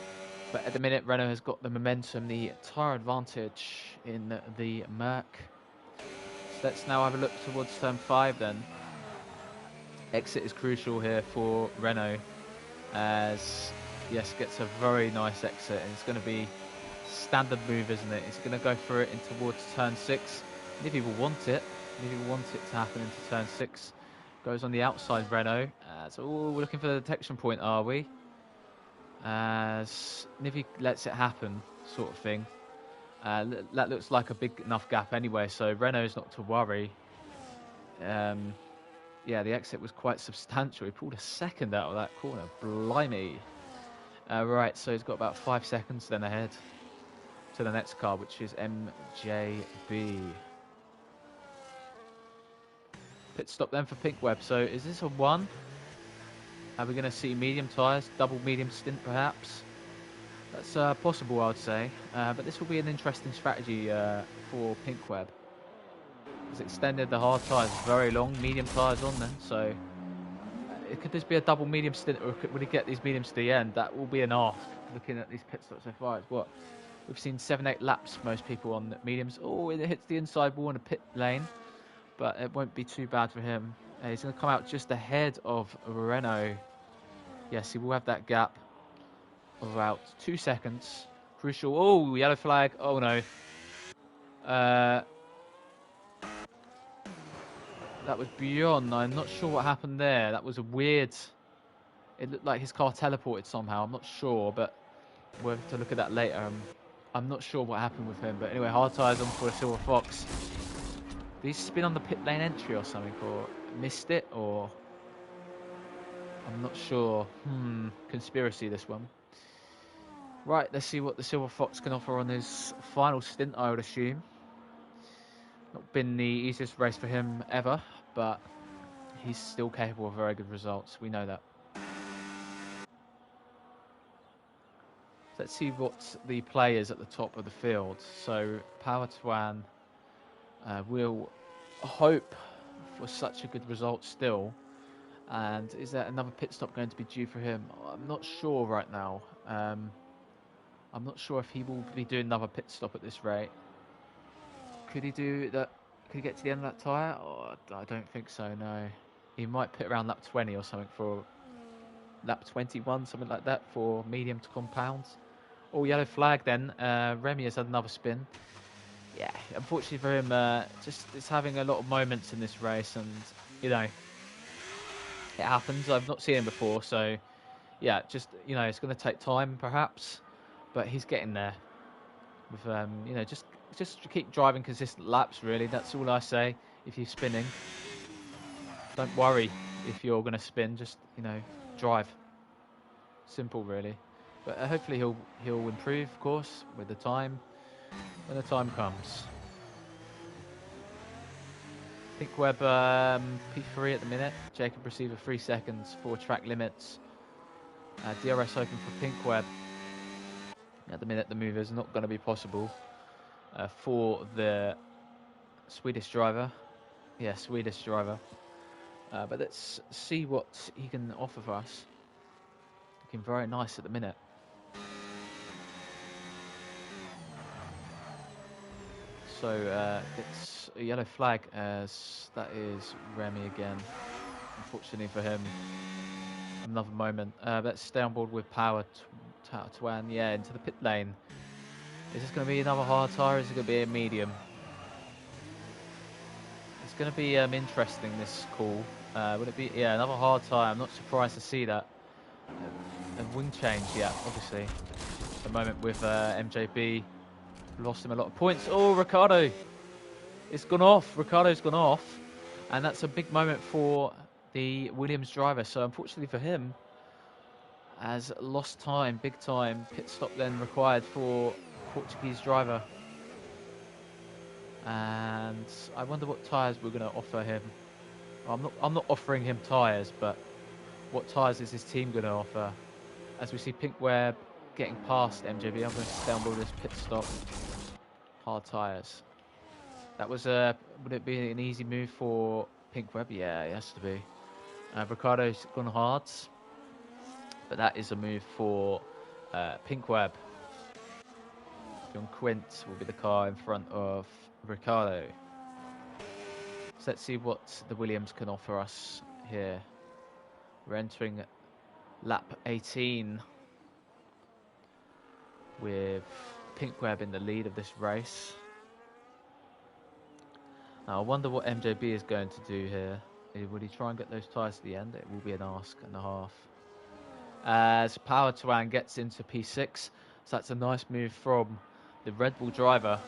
But at the minute, Renault has got the momentum, the tyre advantage in the Merc. So let's now have a look towards turn 5 then. Exit is crucial here for Renault, as yes, gets a very nice exit, and it's going to be standard move, isn't it? It's going to go for it in towards turn 6. Nivi will want it. Nivi will want it to happen into turn 6. Goes on the outside, Renault. So we're looking for the detection point, are we? As Nivi lets it happen, sort of thing. That looks like a big enough gap anyway, so Renault's not to worry. Yeah, the exit was quite substantial. He pulled a second out of that corner. Blimey. Right, so he's got about 5 seconds then ahead to the next car, which is MJB. Pit stop then for Pinkweb. So is this a 1? Are we going to see medium tyres, double medium stint perhaps? That's possible, I would say. But this will be an interesting strategy for Pinkweb. He's extended the hard tyres very long, medium tyres on then. So could this be a double medium stint, or would he get these mediums to the end? That will be an ask, looking at these pit stops so far. It's what? We've seen 7-8 laps, most people on mediums. Oh, it hits the inside wall in a pit lane, but it won't be too bad for him. He's going to come out just ahead of Renault. Yes, he will have that gap of about 2 seconds. Crucial. Oh, yellow flag. Oh, no. That was Bjorn. I'm not sure what happened there. That was a weird... It looked like his car teleported somehow. I'm not sure, but we'll have to look at that later. I'm not sure what happened with him. But anyway, hard tyres on for a Silver Fox. Did he spin on the pit lane entry or something? Or missed it? Or... I'm not sure. Conspiracy, this one. Right, let's see what the Silver Fox can offer on his final stint, I would assume. Not been the easiest race for him ever, but he's still capable of very good results. We know that. Let's see what the players at the top of the field. So, Power Tuan will hope for such a good result still. And is there another pit stop going to be due for him? I'm not sure right now. I'm not sure if he will be doing another pit stop at this rate. Could he do that? Could he get to the end of that tyre? Oh, I don't think so, no. He might pit around lap 20 or something for lap 21, something like that, for medium to compounds. Oh, yellow flag then. Remy has had another spin. yeah, unfortunately for him, just it's having a lot of moments in this race, and you know, it happens. I've not seen him before, so yeah, just you know, it's going to take time perhaps, but he's getting there. With you know, just to keep driving consistent laps. Really, that's all I say. If you're spinning, don't worry if you're going to spin. Just you know, drive. Simple, really. But hopefully he'll improve, of course, with the time when the time comes. Pink Web P3 at the minute. Jacob Receiver 3 seconds for track limits. DRS open for Pink Web. At the minute, the move is not going to be possible for the Swedish driver. Yeah, Swedish driver. But let's see what he can offer for us. Looking very nice at the minute. So it's a yellow flag as that is Remy again. Unfortunately for him, another moment. Let's stay on board with Power Twan. Yeah, into the pit lane. Is this going to be another hard tyre or is it going to be a medium? It's going to be interesting, this call. Would it be, yeah, another hard tyre? I'm not surprised to see that. A wing change, yeah, obviously. The moment with MJB. Lost him a lot of points. Oh, Ricardo. It's gone off. Ricardo's gone off. And that's a big moment for the Williams driver. So unfortunately for him, has lost time, big time. Pit stop then required for Portuguese driver. And I wonder what tyres we're going to offer him. I'm not offering him tyres, but what tyres is his team going to offer? As we see Pink Web getting past MJB, I'm going to stay on board this pit stop. Hard tyres. That was would it be an easy move for Pink Web? Yeah, it has to be. Ricardo's gone hards, but that is a move for Pink Web. John Quint will be the car in front of Ricardo. So let's see what the Williams can offer us here. We're entering lap 18 with Pink Web in the lead of this race. Now I wonder what MJB is going to do here. Will he try and get those tyres to the end? It will be an ask and a half. As Power Twan gets into P6, so that's a nice move from the Red Bull driver,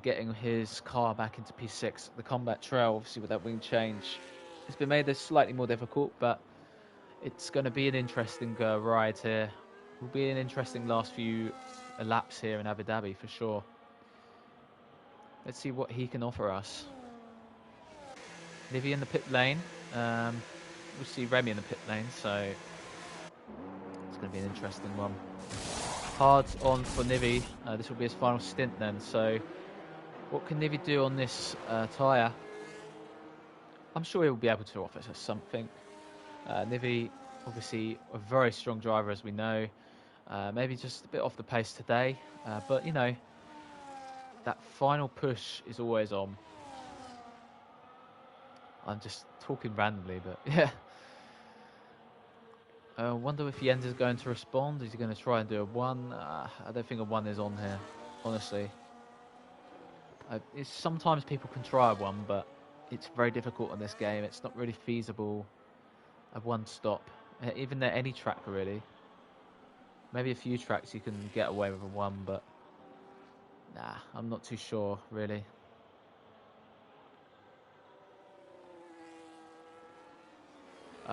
getting his car back into P6. The combat trail, obviously, with that wing change, it's been made this slightly more difficult, but it's going to be an interesting ride here. It will be an interesting last few laps here in Abu Dhabi for sure. Let's see what he can offer us. Livy in the pit lane. We'll see Remy in the pit lane, so it's going to be an interesting one. Hard on for Nivy. This will be his final stint then. So what can Nivy do on this tyre? I'm sure he will be able to offer us something. Nivy, obviously a very strong driver, as we know. Maybe just a bit off the pace today. But, you know, that final push is always on. I'm just talking randomly, but yeah. I wonder if Jens is going to respond. Is he going to try and do a 1? I don't think a 1 is on here, honestly. Sometimes people can try a 1, but it's very difficult in this game. It's not really feasible, a 1 stop. Even at any track, really. Maybe a few tracks you can get away with a 1, but nah, I'm not too sure, really.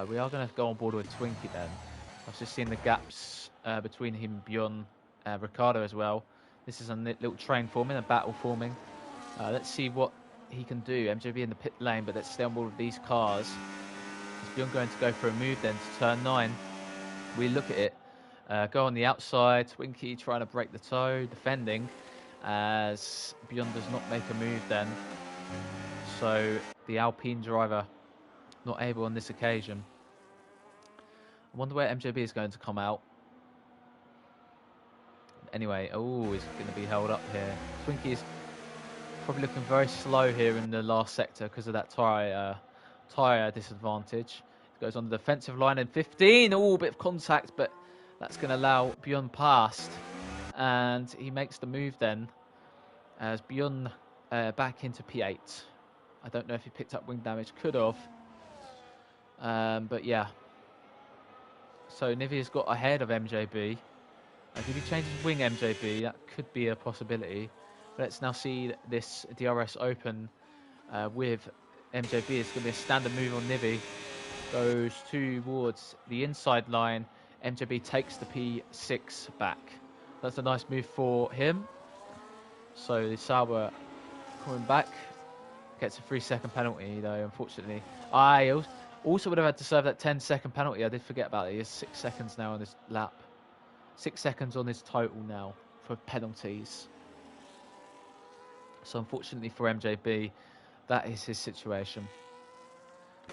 We are going to go on board with Twinkie then. I've just seen the gaps between him, Bjorn, Ricardo as well. This is a little train forming, a battle forming. Let's see what he can do. MJB in the pit lane, but let's stay on board with these cars. Is Bjorn going to go for a move then to turn 9? We look at it. Go on the outside. Twinkie trying to break the toe, defending. As Bjorn does not make a move then. So the Alpine driver not able on this occasion. I wonder where MJB is going to come out. Anyway, oh, he's going to be held up here. Twinkie is probably looking very slow here in the last sector because of that tyre disadvantage. Goes on the defensive line in 15. Oh, a bit of contact, but that's going to allow Bjorn past. And he makes the move then. as Bjorn back into P8. I don't know if he picked up wing damage. Could have. But yeah. So Nivia's got ahead of MJB. If he changes wing MJB, that could be a possibility. Let's now see this DRS open with MJB. It's going to be a standard move on Nivi. Goes towards the inside line. MJB takes the P6 back. That's a nice move for him. So the Sauber coming back. Gets a 3-second penalty, though, unfortunately. I also would have had to serve that 10-second penalty. I did forget about it. He has 6 seconds now on this lap. 6 seconds on his total now for penalties. So unfortunately for MJB, that is his situation.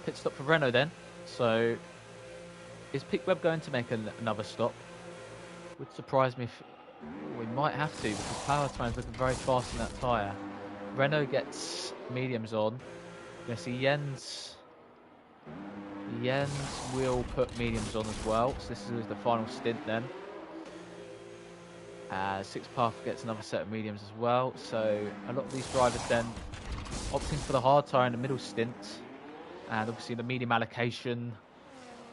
Pit stop for Renault then. So is Pickweb going to make another stop? Would surprise me if we might have to, because Powertrain's looking very fast in that tyre. Renault gets mediums on. You're going to see Jens. Jens will put mediums on as well. So this is the final stint then. Six Path gets another set of mediums as well. So a lot of these drivers then opting for the hard tyre in the middle stint. And obviously the medium allocation,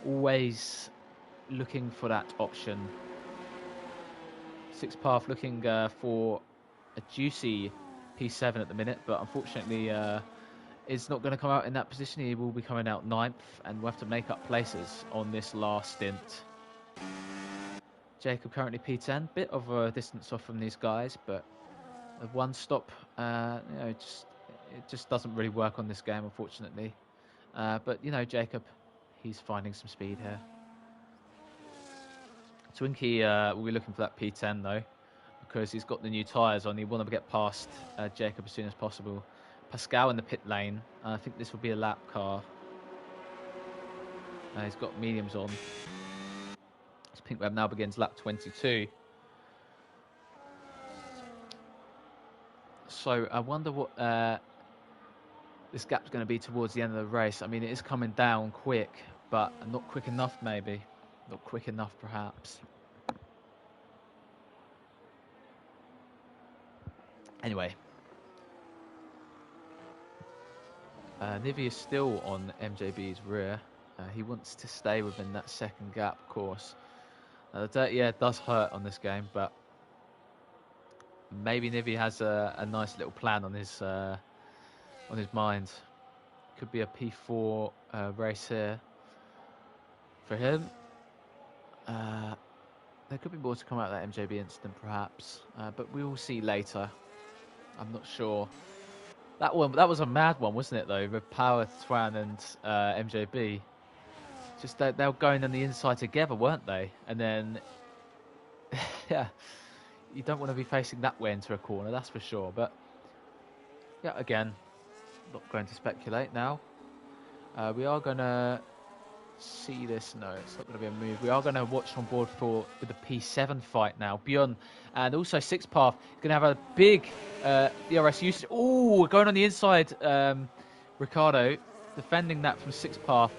always looking for that option. Six Path looking for a juicy P7 at the minute, but unfortunately is not going to come out in that position. He will be coming out 9th, and we'll have to make up places on this last stint. Jacob currently P10, bit of a distance off from these guys, but a one stop, it just doesn't really work on this game, unfortunately. But you know, Jacob, he's finding some speed here. Twinkie will be looking for that P10 though, because he's got the new tyres on. He want to get past Jacob as soon as possible. Pascal in the pit lane. I think this will be a lap car. He's got mediums on. Pinkweb now begins lap 22. So I wonder what this gap's going to be towards the end of the race. I mean, it is coming down quick, but not quick enough maybe. Not quick enough perhaps. Anyway. Nivi is still on MJB's rear. He wants to stay within that second gap, of course. The dirty air does hurt on this game, but maybe Nivi has a nice little plan on his mind. Could be a P4 race here for him. There could be more to come out of that MJB incident, perhaps, but we will see later. I'm not sure. That was a mad one, wasn't it? Though, with Powertrain and MJB. Just they were going on the inside together, weren't they? And then, yeah, you don't want to be facing that way into a corner, that's for sure. But yeah, again, not going to speculate now. We are going to see this. No, it's not going to be a move. We are going to watch on board with the P7 fight now. Bjorn and also Six Path is going to have a big DRS usage. Oh, going on the inside. Ricardo defending that from Six Path.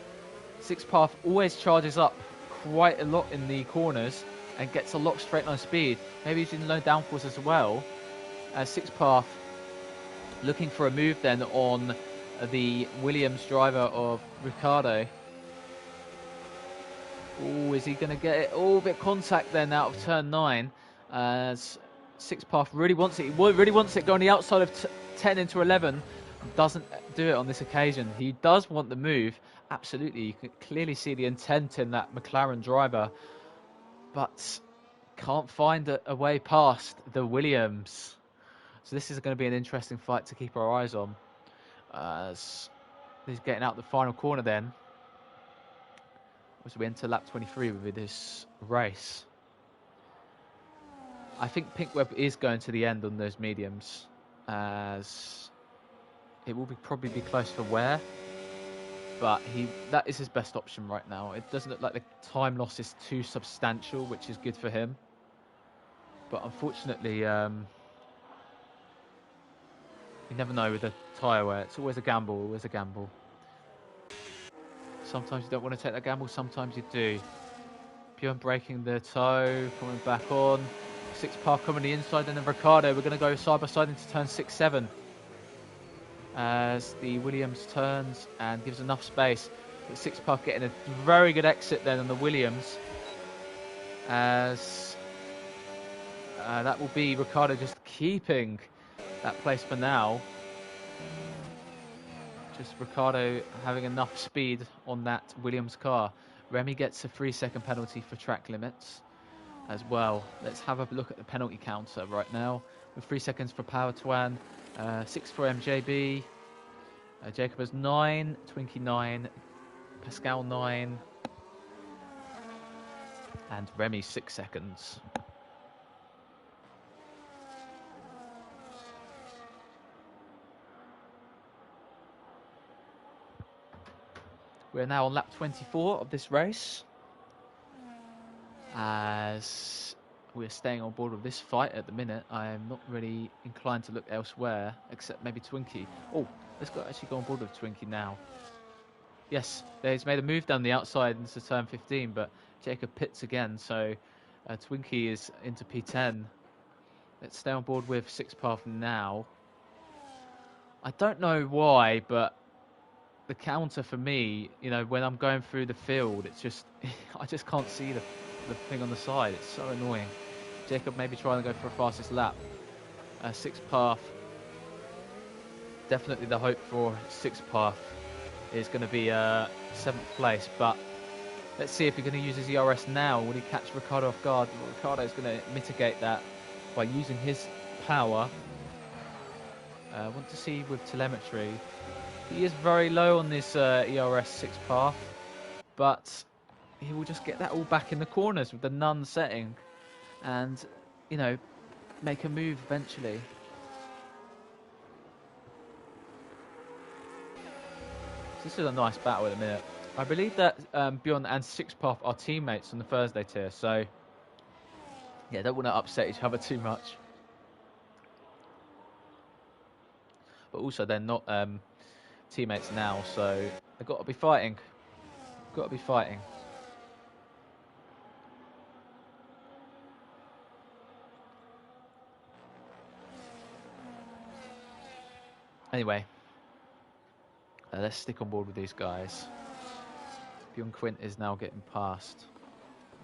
Six Path always charges up quite a lot in the corners and gets a lot of straight line speed. Maybe he's in low downforce as well. Six Path looking for a move then on the Williams driver of Ricardo. Oh, is he going to get it? Oh, a bit of contact then out of turn 9. As Six Path really wants it. He really wants it going the outside of 10 into 11. Doesn't do it on this occasion. He does want the move. Absolutely. You can clearly see the intent in that McLaren driver. But can't find a way past the Williams. So this is going to be an interesting fight to keep our eyes on. As he's getting out the final corner then. As we enter lap 23 with this race. I think Pinkweb is going to the end on those mediums, as it will probably be close for wear, but that is his best option right now. It doesn't look like the time loss is too substantial, which is good for him. But unfortunately, you never know with a tyre wear. It's always a gamble, always a gamble. Sometimes you don't want to take that gamble, sometimes you do. Bjorn breaking the toe, coming back on. 6 par coming the inside, and then Ricardo. We're going to go side by side into turn 6, 7. As the Williams turns and gives enough space. But 6 par getting a very good exit then on the Williams. As that will be Ricardo just keeping that place for now. Just Ricardo having enough speed on that Williams car. Remy gets a 3-second penalty for track limits as well. Let's have a look at the penalty counter right now. With 3 seconds for Power Twan, 6 for MJB, Jacob has 9, Twinkie 9, Pascal 9, and Remy 6 seconds. We're now on lap 24 of this race, as we're staying on board with this fight at the minute. I am not really inclined to look elsewhere, except maybe Twinkie. Oh, let's actually go on board with Twinkie now. Yes, he's made a move down the outside into turn 15, but Jacob pits again, so Twinkie is into P10. Let's stay on board with 6 par now. I don't know why, but the counter for me, you know, when I'm going through the field, it's just, I just can't see the thing on the side. It's so annoying. Jacob maybe trying to go for a fastest lap. 6 par. Definitely the hope for 6 par is going to be 7th place, but let's see if he's going to use his ERS now. Will he catch Ricardo off guard? Ricardo is going to mitigate that by using his power. I want to see with telemetry. He is very low on this ERS 6 par, but he will just get that all back in the corners with the none setting and, you know, make a move eventually. This is a nice battle at the minute. I believe that Bjorn and 6 par are teammates on the Thursday tier, so yeah, don't want to upset each other too much. But also they're not teammates now, so they've got to be fighting. Got to be fighting. Anyway, let's stick on board with these guys. Bjorn Quint is now getting past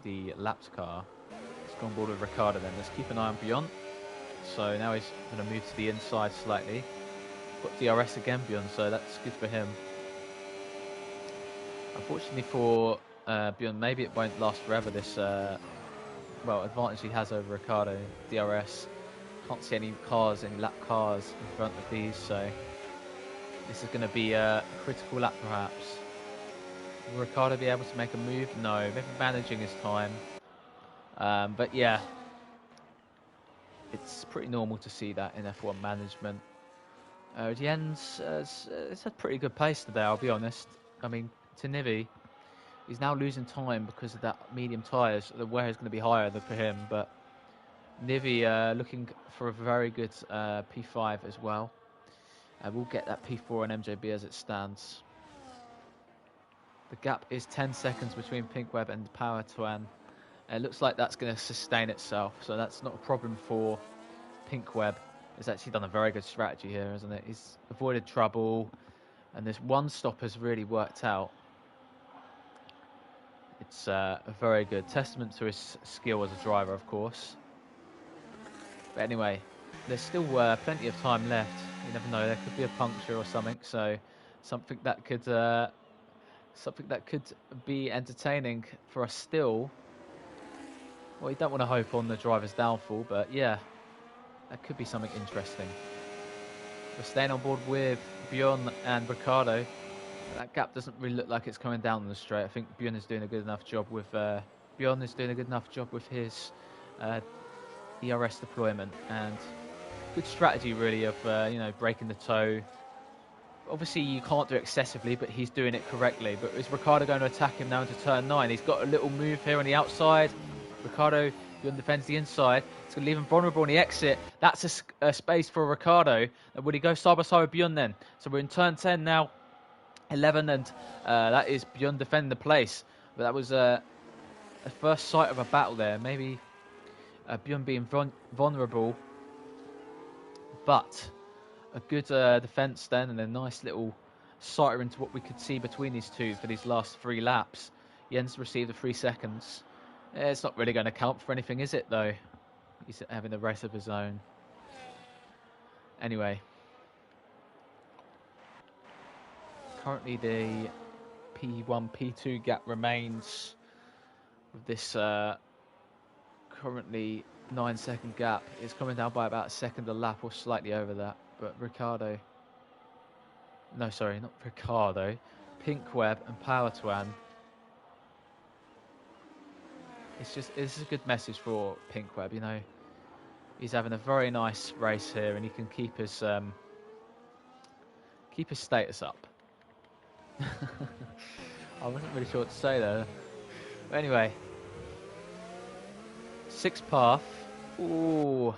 the lapped car. Let's go on board with Ricardo then. Let's keep an eye on Bjorn. So now he's going to move to the inside slightly. Got DRS again, Bjorn, so that's good for him. Unfortunately for Bjorn, maybe it won't last forever, this well, advantage he has over Ricardo. DRS. Can't see any cars, any lap cars in front of these, so this is going to be a critical lap perhaps. Will Ricardo be able to make a move? No, maybe managing his time. But yeah, it's pretty normal to see that in F1 management. Jens it's had pretty good pace today, I'll be honest. I mean, to Nivi, he's now losing time because of that medium tyres. The wear is going to be higher than for him, but Nivi looking for a very good P5 as well. We'll get that P4 and MJB as it stands. The gap is 10 seconds between Pinkweb and Power Twan. It looks like that's going to sustain itself, so that's not a problem for Pinkweb. He's actually done a very good strategy here, hasn't it? He's avoided trouble, and this one stop has really worked out. It's a very good testament to his skill as a driver, of course. But anyway, there's still plenty of time left. You never know, there could be a puncture or something, so something that could be entertaining for us still. Well, you don't want to hope on the driver's downfall, but yeah, that could be something interesting. We're staying on board with Bjorn and Ricardo. That gap doesn't really look like it's coming down the straight. I think Bjorn is doing a good enough job with his ERS deployment, and good strategy really of you know, breaking the toe. Obviously you can't do it excessively, but he's doing it correctly. But is Ricardo going to attack him now into turn 9? He's got a little move here on the outside. Ricardo, Bjorn defends the inside. It's going to leave him vulnerable on the exit. That's a space for Ricardo. Would he go side by side with Bjorn then? So we're in turn 10 now, 11, and that is Bjorn defending the place. But that was a first sight of a battle there. Maybe Bjorn being vulnerable, but a good defence then, and a nice little sighter into what we could see between these two for these last 3 laps. Jens received the 3 seconds. It's not really going to count for anything, is it, though? He's having a race of his own. Anyway. Currently the P1, P2 gap remains with this currently 9-second gap. It's coming down by about a second a lap or slightly over that. But Ricardo... No, sorry, not Ricardo. Pinkweb and Powertwan. It's a good message for Pinkweb, you know. He's having a very nice race here, and he can keep his status up. I wasn't really sure what to say there. But anyway, 6th path. Ooh,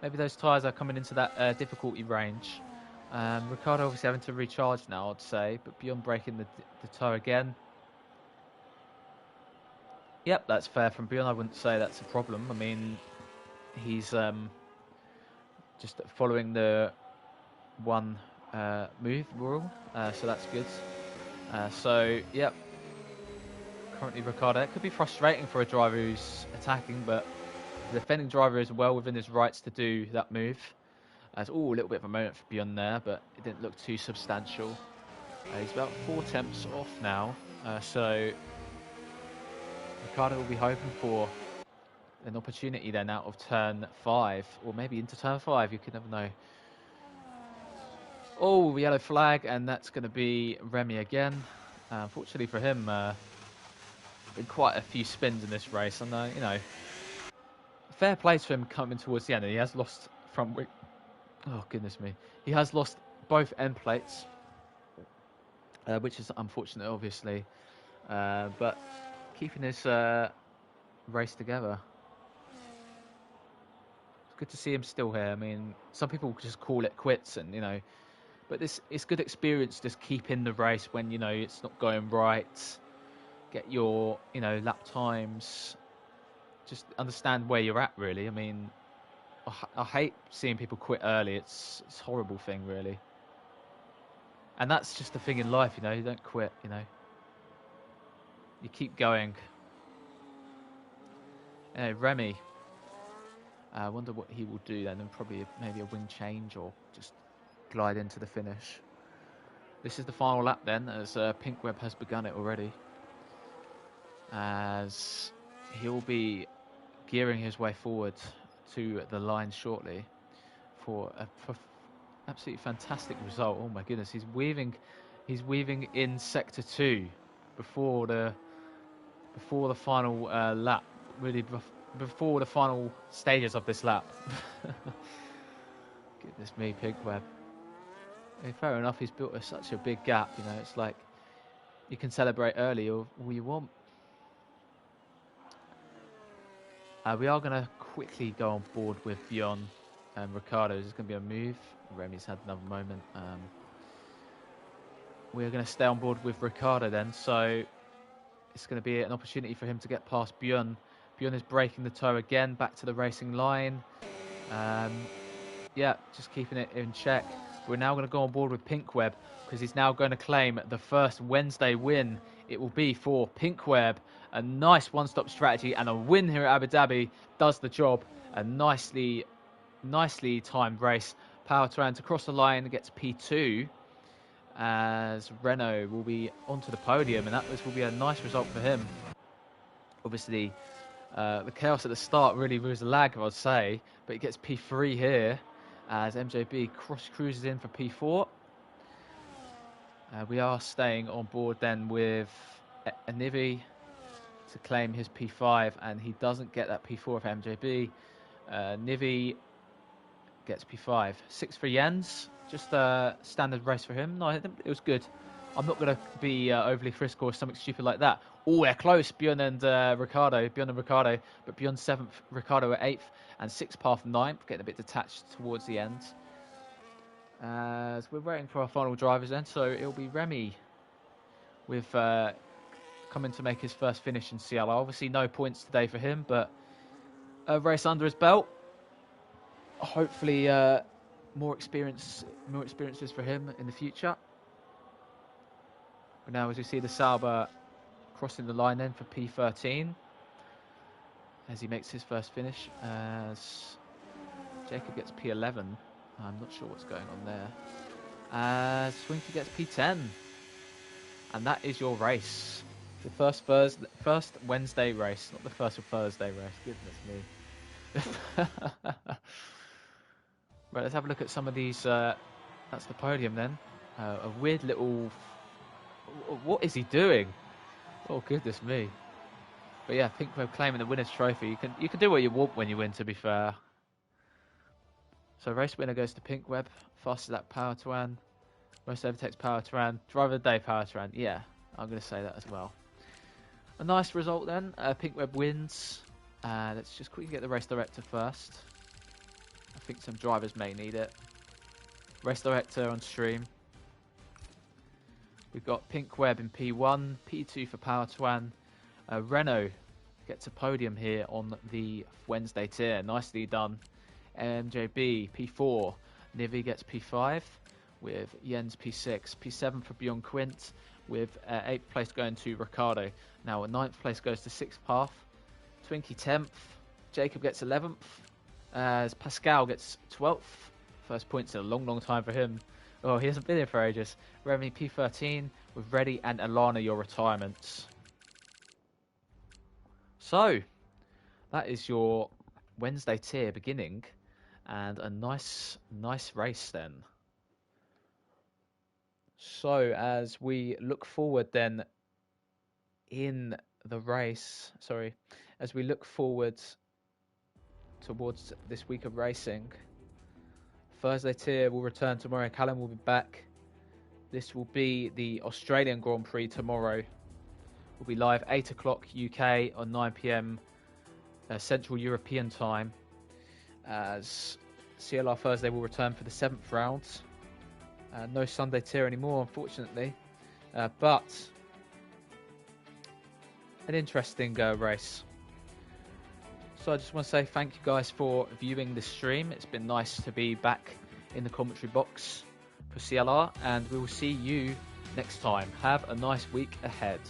maybe those tyres are coming into that difficulty range. Ricardo obviously having to recharge now, I'd say, but Bjorn breaking the tyre again. Yep, that's fair from Bjorn. I wouldn't say that's a problem. I mean, he's just following the one move rule, so that's good. So, yep. Currently, Ricardo. It could be frustrating for a driver who's attacking, but the defending driver is well within his rights to do that move. A little bit of a moment for Bjorn there, but it didn't look too substantial. He's about 4 tenths off now, so Ricardo will be hoping for an opportunity then out of turn 5, or maybe into turn 5. You can never know. Oh, yellow flag, and that's going to be Remy again. Unfortunately for him, been quite a few spins in this race, and you know, fair play to him coming towards the end. And he has lost front wing. Oh goodness me, he has lost both end plates, which is unfortunate, obviously. But keeping his race together. It's good to see him still here. I mean, some people just call it quits, and you know. But it's good experience just keeping the race when, you know, it's not going right. Get your, you know, lap times. Just understand where you're at, really. I mean, I hate seeing people quit early. It's a horrible thing, really. And that's just the thing in life, you know. You don't quit, you know. You keep going. Anyway, Remy. I wonder what he will do then. And probably maybe a wing change or just glide into the finish. This is the final lap then, as Pinkweb has begun it already. As he'll be gearing his way forward to the line shortly for an absolutely fantastic result. Oh my goodness, he's weaving in sector 2 before the final lap, really before the final stages of this lap. Goodness me, Pinkweb. I mean, fair enough, he's built such a big gap, you know, it's like you can celebrate early or all you want. We are going to quickly go on board with Bjorn and Ricardo. There's going to be a move. Remy's had another moment. We're going to stay on board with Ricardo then, so it's going to be an opportunity for him to get past Bjorn. Bjorn is breaking the toe again, back to the racing line. Yeah, just keeping it in check. We're now going to go on board with Pinkweb because he's now going to claim the first Wednesday win. It will be for Pinkweb. A nice one-stop strategy and a win here at Abu Dhabi does the job. A nicely timed race. Powertran to cross the line and gets P2 as Renault will be onto the podium, and that will be a nice result for him. Obviously, the chaos at the start really was a lag, I'd say, but he gets P3 here as MJB cruises in for P4. We are staying on board then with Anivi to claim his P5, and he doesn't get that P4 of MJB. Nivi gets P5. 6 for Jens, just a standard race for him. No, it was good. I'm not going to be overly frisky or something stupid like that. Oh, they're close, Bjorn and Ricardo. But Bjorn 7th, Ricardo at 8th, and 6th path 9th, getting a bit detached towards the end. As we're waiting for our final drivers then, so it'll be Remy with coming to make his first finish in CLR. Obviously no points today for him, but race under his belt. Hopefully, more experiences for him in the future. But now, as we see the Sauber crossing the line then for P13, as he makes his first finish, as Jacob gets P11. I'm not sure what's going on there. As Swinky gets P10, and that is your race. The first Wednesday race, not the first Thursday race. Goodness me. Right, let's have a look at some of these. That's the podium then. A weird little. What is he doing? Oh goodness me! But yeah, Pinkweb claiming the winner's trophy. You can do what you want when you win. To be fair. So race winner goes to Pinkweb. Fastest lap Power Tuan. Most overtakes Power Tuan. Driver of the day Power Tuan. Yeah, I'm going to say that as well. A nice result then. Pinkweb wins. Let's just quickly get the race director first. I think some drivers may need it. Race director on stream. We've got Pinkweb in P1, P2 for Power Tuan. Renault gets a podium here on the Wednesday tier. Nicely done. MJB P4. Nivi gets P5 with Jens P6. P7 for Bjorn Quint with 8th place going to Ricardo. Now 9th place goes to 6th Path. Twinkie 10th. Jacob gets 11th. As Pascal gets 12th. First points in a long time for him. Oh, he hasn't been here for ages. Remy P13 with Reddy and Alana your retirements. So, that is your Wednesday tier beginning. And a nice race then. So, as we look forward then in the race, as we look forward towards this week of racing, Thursday tier will return tomorrow. Callum will be back. This will be the Australian Grand Prix tomorrow. We'll be live 8 o'clock UK on 9 PM Central European time. As CLR Thursday will return for the 7th round. No Sunday tier anymore, unfortunately. But an interesting race. So I just want to say thank you guys for viewing this stream. It's been nice to be back in the commentary box for CLR. And we will see you next time. Have a nice week ahead.